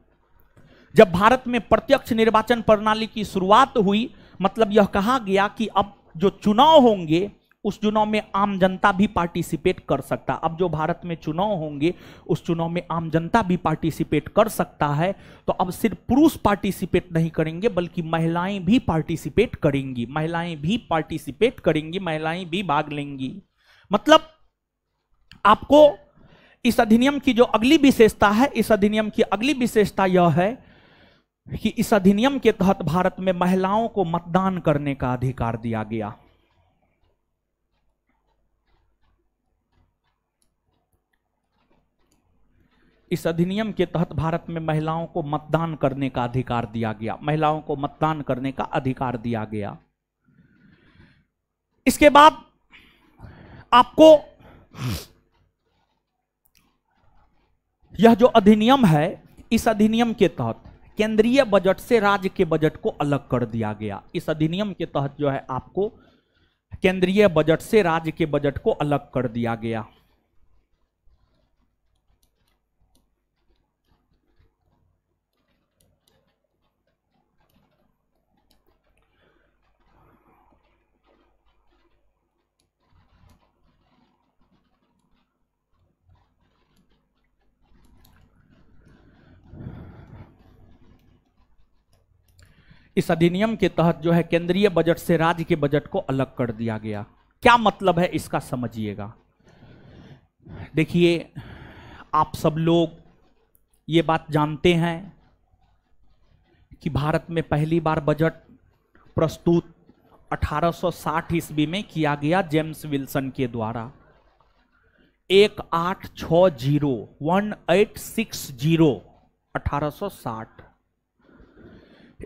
[SPEAKER 1] जब भारत में प्रत्यक्ष निर्वाचन प्रणाली की शुरुआत हुई, मतलब यह कहा गया कि अब जो चुनाव होंगे उस चुनाव में आम जनता भी पार्टिसिपेट कर सकता। अब जो भारत में चुनाव होंगे उस चुनाव में आम जनता भी पार्टिसिपेट कर सकता है। तो अब सिर्फ पुरुष पार्टिसिपेट नहीं करेंगे बल्कि महिलाएं भी पार्टिसिपेट करेंगी, महिलाएं भी पार्टिसिपेट करेंगी, महिलाएं भी भाग लेंगी। मतलब आपको इस अधिनियम की जो अगली विशेषता है, इस अधिनियम की अगली विशेषता यह है कि इस अधिनियम के तहत भारत में महिलाओं को मतदान करने का अधिकार दिया गया। इस अधिनियम के तहत भारत में महिलाओं को मतदान करने का अधिकार दिया गया, महिलाओं को मतदान करने का अधिकार दिया गया। इसके बाद आपको यह जो अधिनियम है, इस अधिनियम के तहत केंद्रीय बजट से राज्य के बजट को अलग कर दिया गया। इस अधिनियम के तहत जो है आपको केंद्रीय बजट से राज्य के बजट को अलग कर दिया गया। इस अधिनियम के तहत जो है केंद्रीय बजट से राज्य के बजट को अलग कर दिया गया। क्या मतलब है इसका समझिएगा। देखिए, आप सब लोग ये बात जानते हैं कि भारत में पहली बार बजट प्रस्तुत 1860 ईस्वी में किया गया जेम्स विल्सन के द्वारा। 1860 1860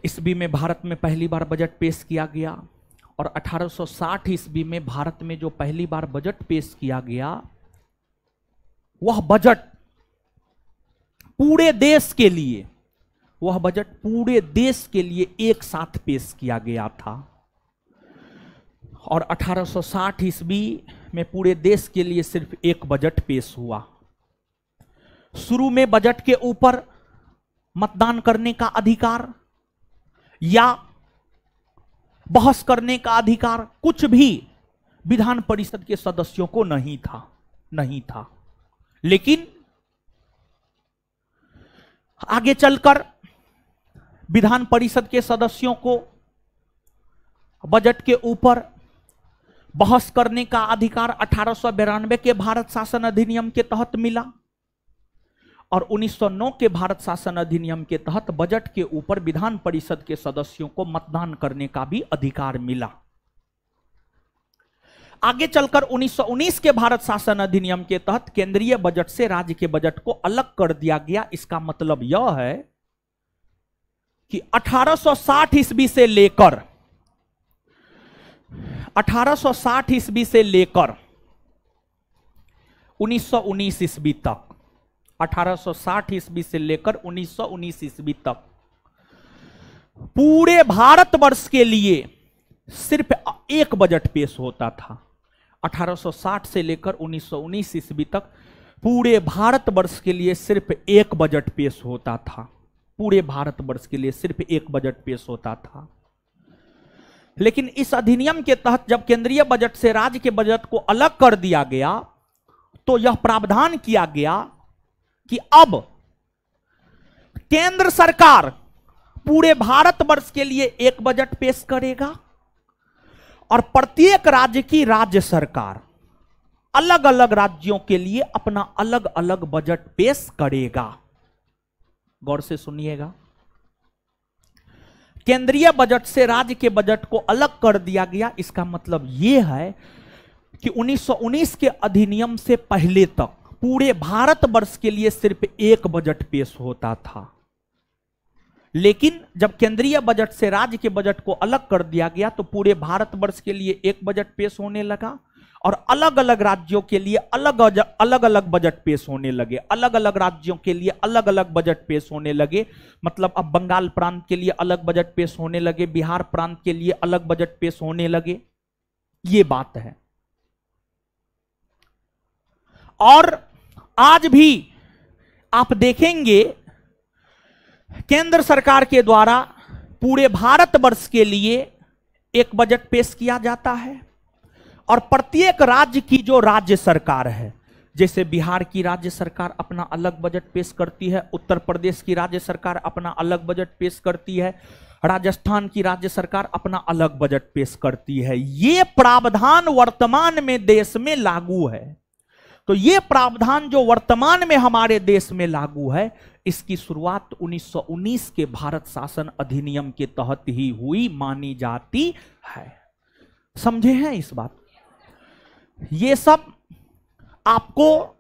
[SPEAKER 1] ईस्वी में भारत में पहली बार बजट पेश किया गया। और 1860 ईस्वी में भारत में जो पहली बार बजट पेश किया गया, वह बजट पूरे देश के लिए, वह बजट पूरे देश के लिए एक साथ पेश किया गया था। और 1860 ईस्वी में पूरे देश के लिए सिर्फ एक बजट पेश हुआ। शुरू में बजट के ऊपर मतदान करने का अधिकार या बहस करने का अधिकार कुछ भी विधान परिषद के सदस्यों को नहीं था। लेकिन आगे चलकर विधान परिषद के सदस्यों को बजट के ऊपर बहस करने का अधिकार 1892 के भारत शासन अधिनियम के तहत मिला। और 1909 के भारत शासन अधिनियम के तहत बजट के ऊपर विधान परिषद के सदस्यों को मतदान करने का भी अधिकार मिला। आगे चलकर 1919 के भारत शासन अधिनियम के तहत केंद्रीय बजट से राज्य के बजट को अलग कर दिया गया। इसका मतलब यह है कि 1860 ईस्वी से लेकर 1919 ईस्वी तक, 1860 ईस्वी से लेकर 1919 ईस्वी तक पूरे भारतवर्ष के लिए सिर्फ एक बजट पेश होता था। 1860 से लेकर 1919 ईस्वी तक पूरे भारतवर्ष के लिए सिर्फ एक बजट पेश होता था। पूरे भारतवर्ष के लिए सिर्फ एक बजट पेश होता था। लेकिन इस अधिनियम के तहत जब केंद्रीय बजट से राज्य के बजट को अलग कर दिया गया तो यह प्रावधान किया गया कि अब केंद्र सरकार पूरे भारतवर्ष के लिए एक बजट पेश करेगा और प्रत्येक राज्य की राज्य सरकार अलग अलग राज्यों के लिए अपना अलग अलग बजट पेश करेगा। गौर से सुनिएगा, केंद्रीय बजट से राज्य के बजट को अलग कर दिया गया। इसका मतलब यह है कि 1919 के अधिनियम से पहले तक पूरे भारतवर्ष के लिए सिर्फ एक बजट पेश होता था। लेकिन जब केंद्रीय बजट से राज्य के बजट को अलग कर दिया गया तो पूरे भारतवर्ष के लिए एक बजट पेश होने लगा और अलग अलग राज्यों के लिए अलग अलग बजट पेश होने लगे। अलग अलग राज्यों के लिए अलग अलग बजट पेश होने लगे। मतलब अब बंगाल प्रांत के लिए अलग बजट पेश होने लगे, बिहार प्रांत के लिए अलग बजट पेश होने लगे। ये बात है। और आज भी आप देखेंगे केंद्र सरकार के द्वारा पूरे भारतवर्ष के लिए एक बजट पेश किया जाता है और प्रत्येक राज्य की जो राज्य सरकार है, जैसे बिहार की राज्य सरकार अपना अलग बजट पेश करती है, उत्तर प्रदेश की राज्य सरकार अपना अलग बजट पेश करती है, राजस्थान की राज्य सरकार अपना अलग बजट पेश करती है। ये प्रावधान वर्तमान में देश में लागू है। तो ये प्रावधान जो वर्तमान में हमारे देश में लागू है, इसकी शुरुआत 1919 के भारत शासन अधिनियम के तहत ही हुई मानी जाती है। समझे हैं इस बात? ये सब आपको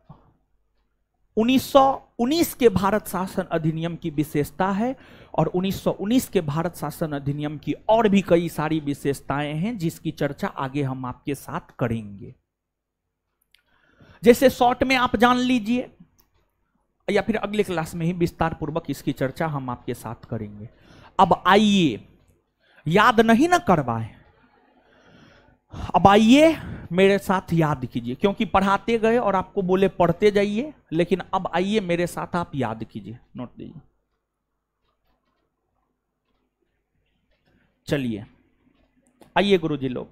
[SPEAKER 1] 1919 के भारत शासन अधिनियम की विशेषता है और 1919 के भारत शासन अधिनियम की और भी कई सारी विशेषताएं हैं जिसकी चर्चा आगे हम आपके साथ करेंगे। जैसे शॉर्ट में आप जान लीजिए या फिर अगले क्लास में ही विस्तार पूर्वक इसकी चर्चा हम आपके साथ करेंगे। अब आइए, याद नहीं ना करवाएं, अब आइए मेरे साथ याद कीजिए, क्योंकि पढ़ाते गए और आपको बोले पढ़ते जाइए, लेकिन अब आइए मेरे साथ आप याद कीजिए, नोट दीजिए। चलिए आइए गुरुजी लोग,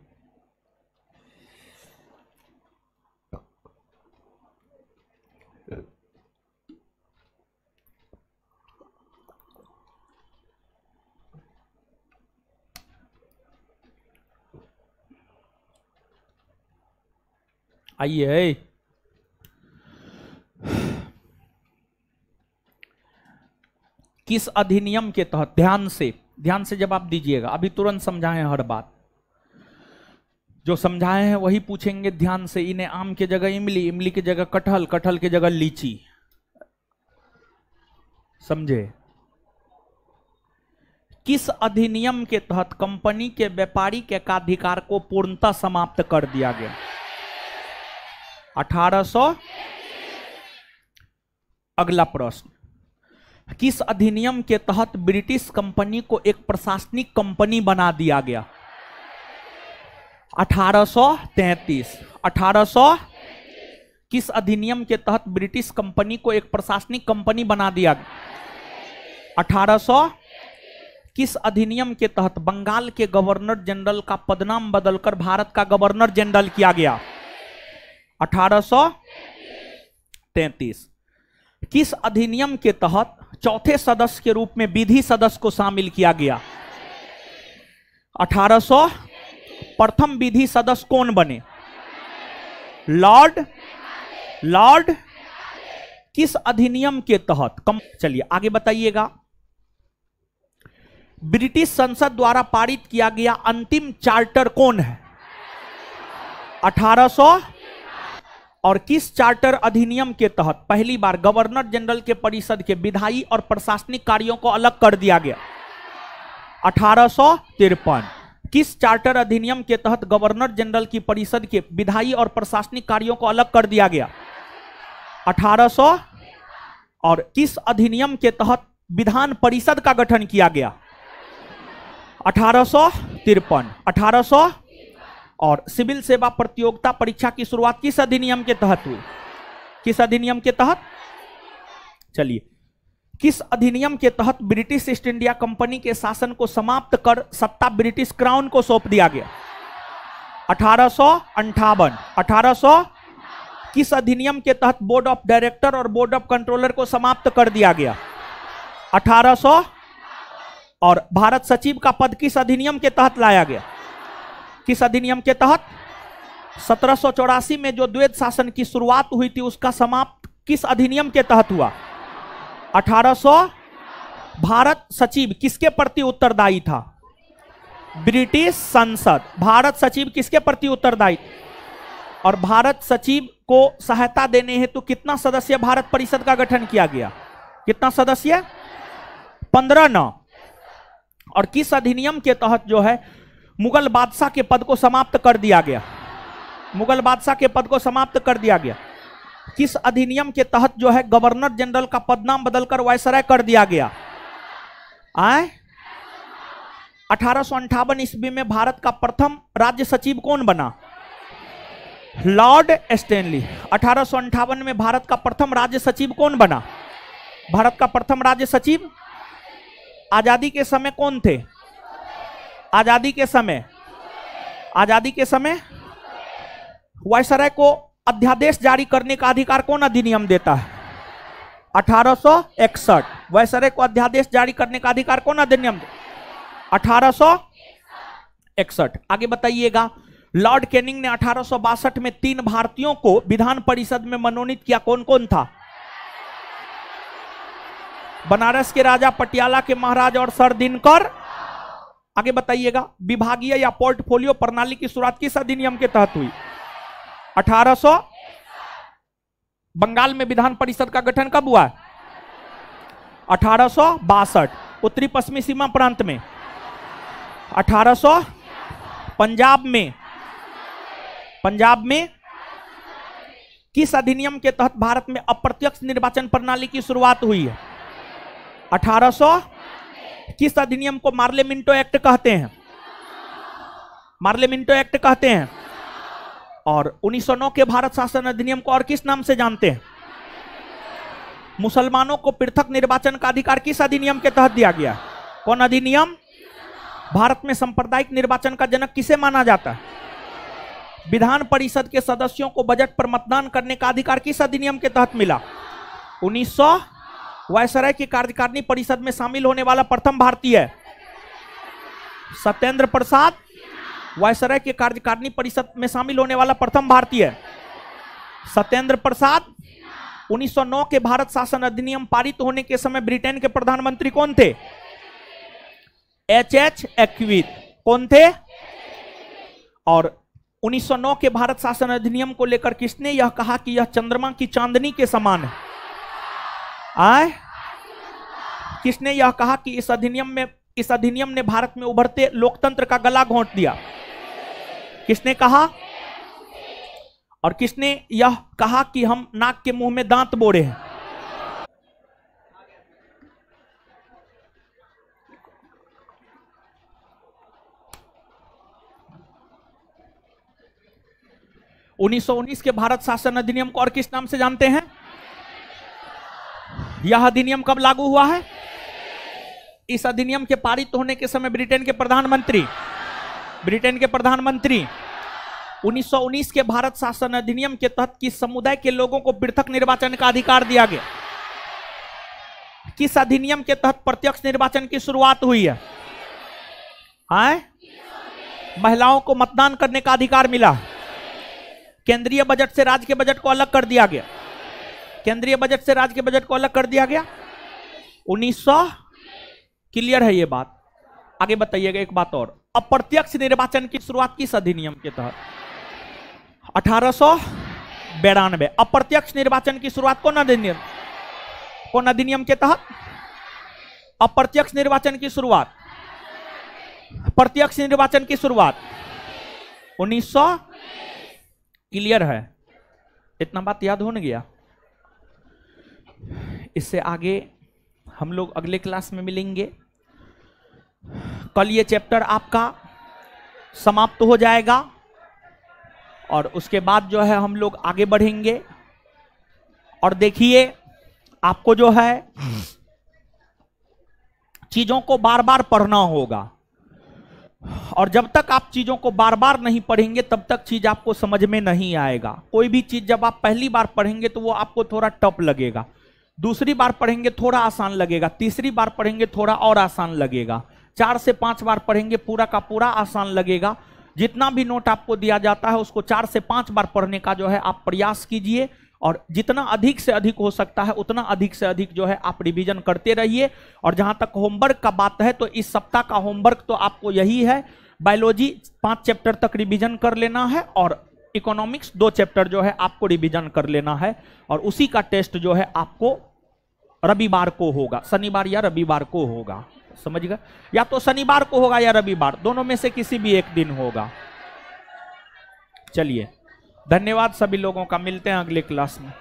[SPEAKER 1] आइए। किस अधिनियम के तहत, ध्यान से जवाब दीजिएगा, अभी तुरंत समझाएं, हर बात जो समझाए हैं वही पूछेंगे ध्यान से। इन्हें आम के जगह इमली, इमली की जगह कटहल, कटहल की जगह लीची, समझे? किस अधिनियम के तहत कंपनी के व्यापारिक एकाधिकार को पूर्णतः समाप्त कर दिया गया? 1800। अगला प्रश्न, किस अधिनियम के तहत ब्रिटिश कंपनी को एक प्रशासनिक कंपनी बना दिया गया? 1833। 1800। किस अधिनियम के तहत ब्रिटिश कंपनी को एक प्रशासनिक कंपनी बना दिया गया? 1800। किस अधिनियम के तहत बंगाल के गवर्नर जनरल का पदनाम बदलकर भारत का गवर्नर जनरल किया गया? 1833। किस अधिनियम के तहत चौथे सदस्य के रूप में विधि सदस्य को शामिल किया गया? 1800। प्रथम विधि सदस्य कौन बने? लॉर्ड। किस अधिनियम के तहत चलिए आगे बताइएगा। ब्रिटिश संसद द्वारा पारित किया गया अंतिम चार्टर कौन है? 1800। और किस चार्टर अधिनियम के तहत पहली बार गवर्नर जनरल के परिषद के विधायी और प्रशासनिक कार्यों को अलग कर दिया गया? 1853। किस चार्टर अधिनियम के तहत गवर्नर जनरल की परिषद के विधायी और प्रशासनिक कार्यों को अलग कर दिया गया? और किस अधिनियम के तहत विधान परिषद का गठन किया गया? 1853। 1800। और सिविल सेवा प्रतियोगिता परीक्षा की शुरुआत किस अधिनियम के तहत हुई? किस अधिनियम के तहत? चलिए, किस अधिनियम के तहत ब्रिटिश ईस्ट इंडिया कंपनी के शासन को समाप्त कर सत्ता ब्रिटिश क्राउन को सौंप दिया गया? 1858। 1800। किस अधिनियम के तहत बोर्ड ऑफ डायरेक्टर और बोर्ड ऑफ कंट्रोलर को समाप्त कर दिया गया? 1800। और भारत सचिव का पद किस अधिनियम के तहत लाया गया? किस अधिनियम के तहत? 1784 में जो द्वैध शासन की शुरुआत हुई थी उसका समाप्त किस अधिनियम के तहत हुआ? 1800। भारत सचिव किसके प्रति उत्तरदायी था? ब्रिटिश संसद। भारत सचिव किसके प्रति उत्तरदायी? और भारत सचिव को सहायता देने हेतु कितना सदस्य भारत परिषद का गठन किया गया? कितना सदस्य? 15 न। और किस अधिनियम के तहत जो है मुगल बादशाह के पद को समाप्त कर दिया गया? मुगल बादशाह के पद को समाप्त कर दिया गया। किस अधिनियम के तहत जो है गवर्नर जनरल का पदनाम बदलकर वायसराय कर दिया गया? 1858 ईस्वी में भारत का प्रथम राज्य सचिव कौन बना? Lord Stanley. 1858 में भारत का प्रथम राज्य सचिव कौन बना? भारत का प्रथम राज्य सचिव। आजादी के समय कौन थे? आजादी के समय वायसराय को अध्यादेश जारी करने का अधिकार कौन अधिनियम देता है? 1861। वायसराय को अध्यादेश जारी करने का अधिकार कौन अधिनियम? 1861। आगे बताइएगा, लॉर्ड कैनिंग ने 1862 में 3 भारतीयों को विधान परिषद में मनोनीत किया, कौन कौन था? बनारस के राजा, पटियाला के महाराज और सर दिनकर। आगे बताइएगा, विभागीय या पोर्टफोलियो प्रणाली की शुरुआत किस अधिनियम के तहत हुई? 1800। बंगाल में विधान परिषद का गठन कब हुआ? 1862। उत्तरी पश्चिमी सीमा प्रांत में 1800। पंजाब में किस अधिनियम के तहत भारत में अप्रत्यक्ष निर्वाचन प्रणाली की शुरुआत हुई है? 1800। किस अधिनियम को मार्लेमिंटो एक्ट कहते हैं? मार्लेमिंटो एक्ट कहते हैं। और 1909 के भारत शासन अधिनियम को और किस नाम से जानते हैं? मुसलमानों को पृथक निर्वाचन का अधिकार किस अधिनियम के तहत दिया गया? कौन अधिनियम? भारत में सांप्रदायिक निर्वाचन का जनक किसे माना जाता है? विधान परिषद के सदस्यों को बजट पर मतदान करने का अधिकार किस अधिनियम के तहत मिला? 1900। वायसराय की कार्यकारिणी परिषद में शामिल होने वाला प्रथम भारतीय सत्येंद्र प्रसाद। वायसराय के कार्यकारिणी परिषद में शामिल होने वाला प्रथम भारतीय सत्येंद्र प्रसाद। 1909 के भारत शासन अधिनियम पारित होने के समय ब्रिटेन के प्रधानमंत्री कौन थे? एच एक्विथ। कौन थे? और 1909 के भारत शासन अधिनियम को लेकर किसने यह कहा कि यह चंद्रमा की चांदनी के समान है? किसने यह कहा कि इस अधिनियम ने भारत में उभरते लोकतंत्र का गला घोंट दिया? किसने कहा? और किसने यह कहा कि हम नाक के मुंह में दांत बोरे हैं? उन्नीस के भारत शासन अधिनियम को और किस नाम से जानते हैं? यह अधिनियम कब लागू हुआ है? इस अधिनियम के पारित होने के समय ब्रिटेन के प्रधानमंत्री 1919 के भारत शासन अधिनियम के तहत किस समुदाय के लोगों को पृथक निर्वाचन का अधिकार दिया गया? किस अधिनियम के तहत प्रत्यक्ष निर्वाचन की शुरुआत हुई है? महिलाओं को मतदान करने का अधिकार मिला। केंद्रीय बजट से राज्य के बजट को अलग कर दिया गया। केंद्रीय बजट से राज्य के बजट को अलग कर दिया गया 1900। क्लियर है ये बात? आगे बताइएगा एक बात और, अप्रत्यक्ष निर्वाचन की शुरुआत किस अधिनियम के तहत? 1892। अप्रत्यक्ष निर्वाचन की शुरुआत कौन अधिनियम के तहत? अप्रत्यक्ष निर्वाचन की शुरुआत, प्रत्यक्ष निर्वाचन की शुरुआत 1900। क्लियर है? इतना बात याद हो न गया? इससे आगे हम लोग अगले क्लास में मिलेंगे। कल ये चैप्टर आपका समाप्त हो जाएगा और उसके बाद जो है हम लोग आगे बढ़ेंगे। और देखिए, आपको जो है चीजों को बार बार पढ़ना होगा, और जब तक आप चीजों को बार बार नहीं पढ़ेंगे तब तक चीज आपको समझ में नहीं आएगा। कोई भी चीज जब आप पहली बार पढ़ेंगे तो वो आपको थोड़ा टफ लगेगा, दूसरी बार पढ़ेंगे थोड़ा आसान लगेगा, तीसरी बार पढ़ेंगे थोड़ा और आसान लगेगा, 4 से 5 बार पढ़ेंगे पूरा का पूरा आसान लगेगा। जितना भी नोट आपको दिया जाता है उसको 4 से 5 बार पढ़ने का जो है आप प्रयास कीजिए, और जितना अधिक से अधिक हो सकता है उतना अधिक से अधिक जो है आप रिवीजन करते रहिए। और जहां तक होमवर्क का बात है तो इस सप्ताह का होमवर्क तो आपको यही है, बायोलॉजी 5 चैप्टर तक रिवीजन कर लेना है और इकोनॉमिक्स 2 चैप्टर जो है आपको रिवीजन कर लेना है। और उसी का टेस्ट जो है आपको रविवार को होगा, शनिवार या रविवार को होगा, समझ गए? या तो शनिवार को होगा या रविवार, दोनों में से किसी भी एक दिन होगा। चलिए, धन्यवाद सभी लोगों का, मिलते हैं अगले क्लास में।